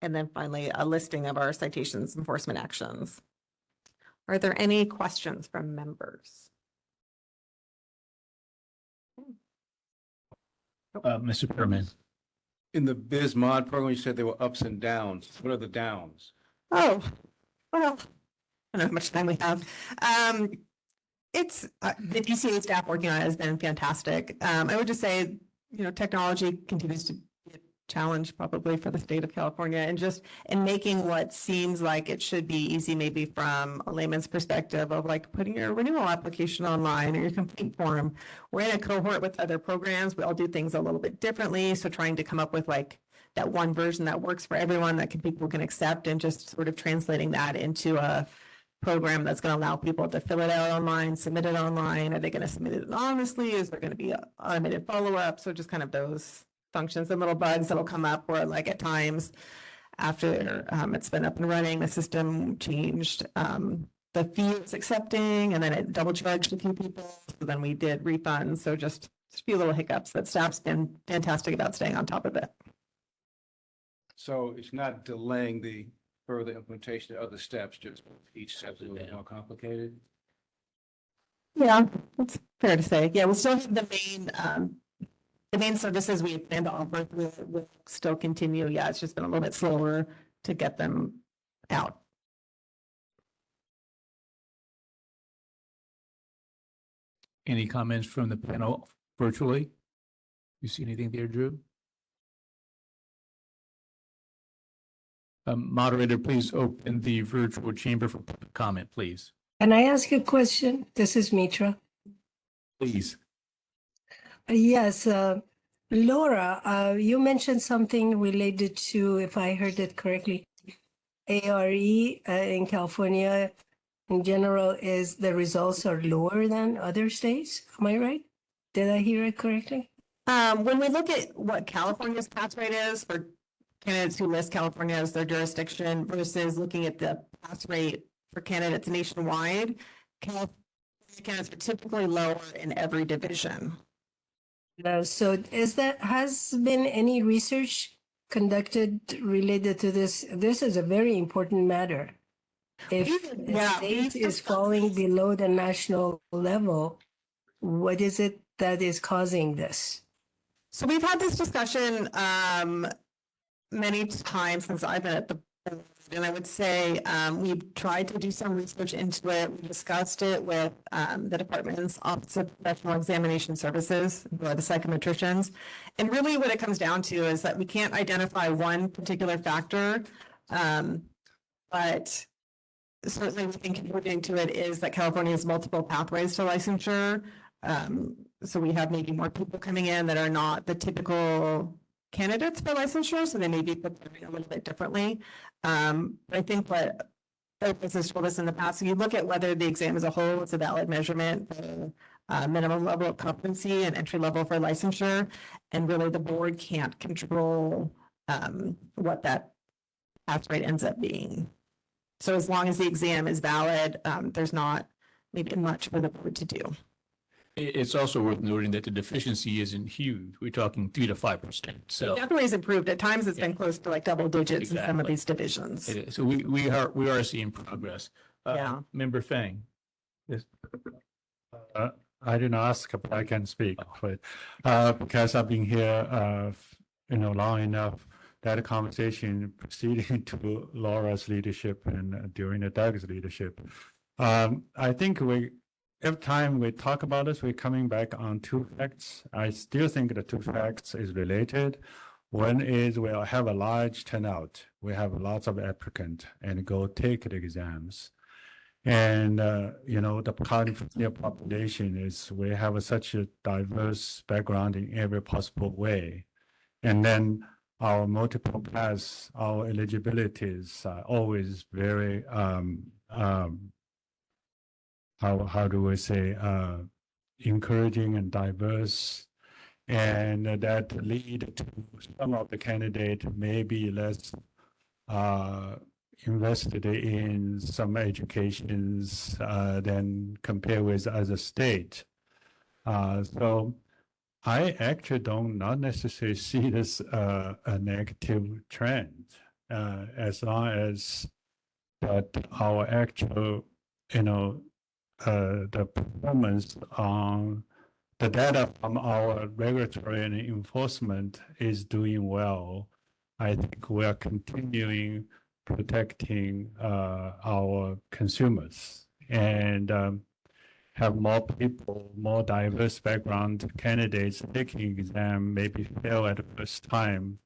[SPEAKER 7] And then finally, a listing of our citations enforcement actions. Are there any questions from members?
[SPEAKER 1] Mr. Perman.
[SPEAKER 5] In the biz mod program, you said there were ups and downs. What are the downs?
[SPEAKER 7] Oh, well, I don't know how much time we have. It's the DCA staff working on it has been fantastic. I would just say, technology continues to be a challenge probably for the state of California, and just in making what seems like it should be easy, maybe from a layman's perspective of like putting your renewal application online or your complaint form. We're in a cohort with other programs. We all do things a little bit differently. So trying to come up with like that one version that works for everyone that people can accept, and just sort of translating that into a program that's going to allow people to fill it out online, submit it online. Are they going to submit it anonymously? Is there going to be an automated follow-up? So just kind of those functions and little bugs that'll come up where like at times after it's been up and running, the system changed the fee it's accepting, and then it double charged a few people. So then we did refunds. So just a few little hiccups, but staff's been fantastic about staying on top of it.
[SPEAKER 5] So it's not delaying the further implementation of other steps, just each step is a little more complicated?
[SPEAKER 7] Yeah, that's fair to say. Yeah, we'll still have the main services we plan to offer will still continue. Yeah, it's just been a little bit slower to get them out.
[SPEAKER 1] Any comments from the panel virtually? You see anything there, Drew? Moderator, please open the virtual chamber for public comment, please.
[SPEAKER 9] Can I ask a question? This is Mitra.
[SPEAKER 1] Please.
[SPEAKER 9] Yes, Laura, you mentioned something related to, if I heard it correctly, ARE in California in general is the results are lower than other states. Am I right? Did I hear it correctly?
[SPEAKER 7] When we look at what California's pass rate is for candidates who list California as their jurisdiction versus looking at the pass rate for candidates nationwide, California candidates are typically lower in every division.
[SPEAKER 9] So has been any research conducted related to this? This is a very important matter. If a state is falling below the national level, what is it that is causing this?
[SPEAKER 7] So we've had this discussion many times since I've been at the board, and I would say we've tried to do some research into it. We discussed it with the department's Office of Professional Examination Services, who are the psychometricians. And really what it comes down to is that we can't identify one particular factor, but certainly we think contributing to it is that California has multiple pathways to licensure. So we have maybe more people coming in that are not the typical candidates for licensure, so they may be preparing a little bit differently. But I think what Focus has told us in the past, so you look at whether the exam as a whole is a valid measurement for minimum level of competency and entry level for licensure, and really the board can't control what that pass rate ends up being. So as long as the exam is valid, there's not maybe much for the board to do.
[SPEAKER 1] It's also worth noting that the deficiency isn't huge. We're talking 3 to 5%.
[SPEAKER 7] It
[SPEAKER 1] So
[SPEAKER 7] definitely has improved. At times it's been close to like double digits in some of these divisions.
[SPEAKER 1] it is. So we are seeing progress.
[SPEAKER 7] Yeah.
[SPEAKER 1] Member Fang. Yes.
[SPEAKER 8] I didn't ask, but I can speak. But because I've been here, long enough, that conversation proceeding to Laura's leadership and during the Doug's leadership. I think every time we talk about this, we're coming back on two facts. I still think the two facts is related. One is we'll have a large turnout. We have lots of applicants and go take the exams. And, the California population is, we have such a diverse background in every possible way. And then our multiple paths, our eligibilities are always very, how do we say, encouraging and diverse, and that lead to some of the candidate may be less invested in some educations than compared with other state. So I actually don't not necessarily see this a negative trend as long as that our actual, the performance on the data from our regulatory and enforcement is doing well. I think we are continuing protecting our consumers and have more people, more diverse background candidates taking exam, maybe fail at the first time,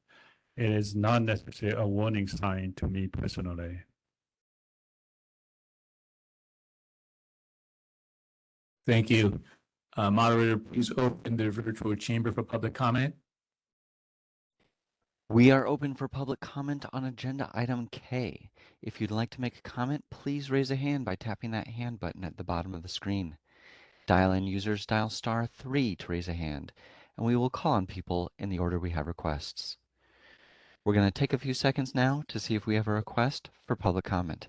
[SPEAKER 8] it is not necessarily a warning sign to me personally.
[SPEAKER 1] Thank you. Moderator, please open the virtual chamber for public comment.
[SPEAKER 6] We are open for public comment on agenda item K. If you'd like to make a comment, please raise a hand by tapping that hand button at the bottom of the screen. Dial-in users dial *3 to raise a hand, and we will call on people in the order we have requests. We're going to take a few seconds now to see if we have a request for public comment.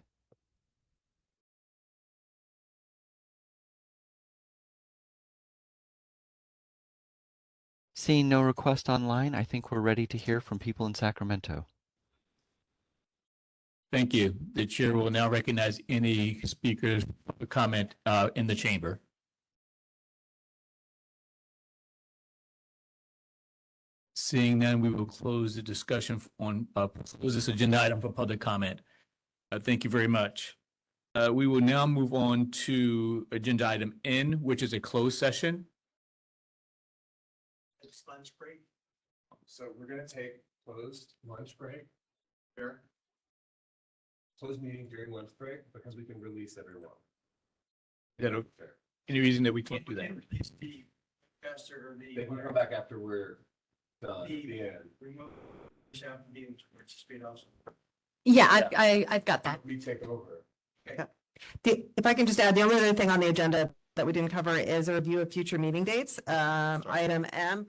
[SPEAKER 6] Seeing no request online, I think we're ready to hear from people in Sacramento.
[SPEAKER 1] Thank you. The chair will now recognize any speakers for comment in the chamber. Seeing none, we will close the discussion on close this agenda item for public comment. Thank you very much. We will now move on to agenda item N, which is a closed session.
[SPEAKER 2] Lunch break. So we're gonna take closed lunch break. Fair. Closed meeting during lunch break because we can release everyone.
[SPEAKER 1] Any reason that we can't do that?
[SPEAKER 2] They can come back after we're done at the end.
[SPEAKER 3] Yeah, I've got that.
[SPEAKER 2] We take over.
[SPEAKER 7] If I can just add, the only other thing on the agenda that we didn't cover is a review of future meeting dates. Item M,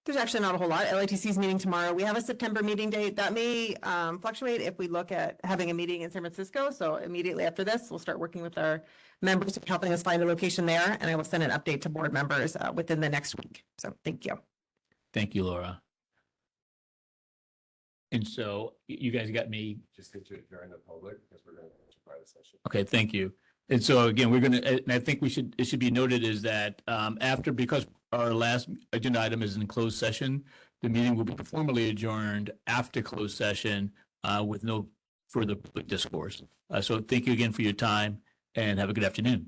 [SPEAKER 7] there's actually not a whole lot. LATC's meeting tomorrow. We have a September meeting date that may fluctuate if we look at having a meeting in San Francisco. So immediately after this, we'll start working with our members, helping us find a location there. And I will send an update to board members within the next week. So thank you.
[SPEAKER 1] Thank you, Laura. And so you guys got me.
[SPEAKER 2] Just into it during the public because we're going to private session.
[SPEAKER 1] Okay, thank you. And so again, we're gonna, and I think it should be noted is that because our last agenda item is in closed session, the meeting will be formally adjourned after closed session with no further public discourse. So thank you again for your time and have a good afternoon.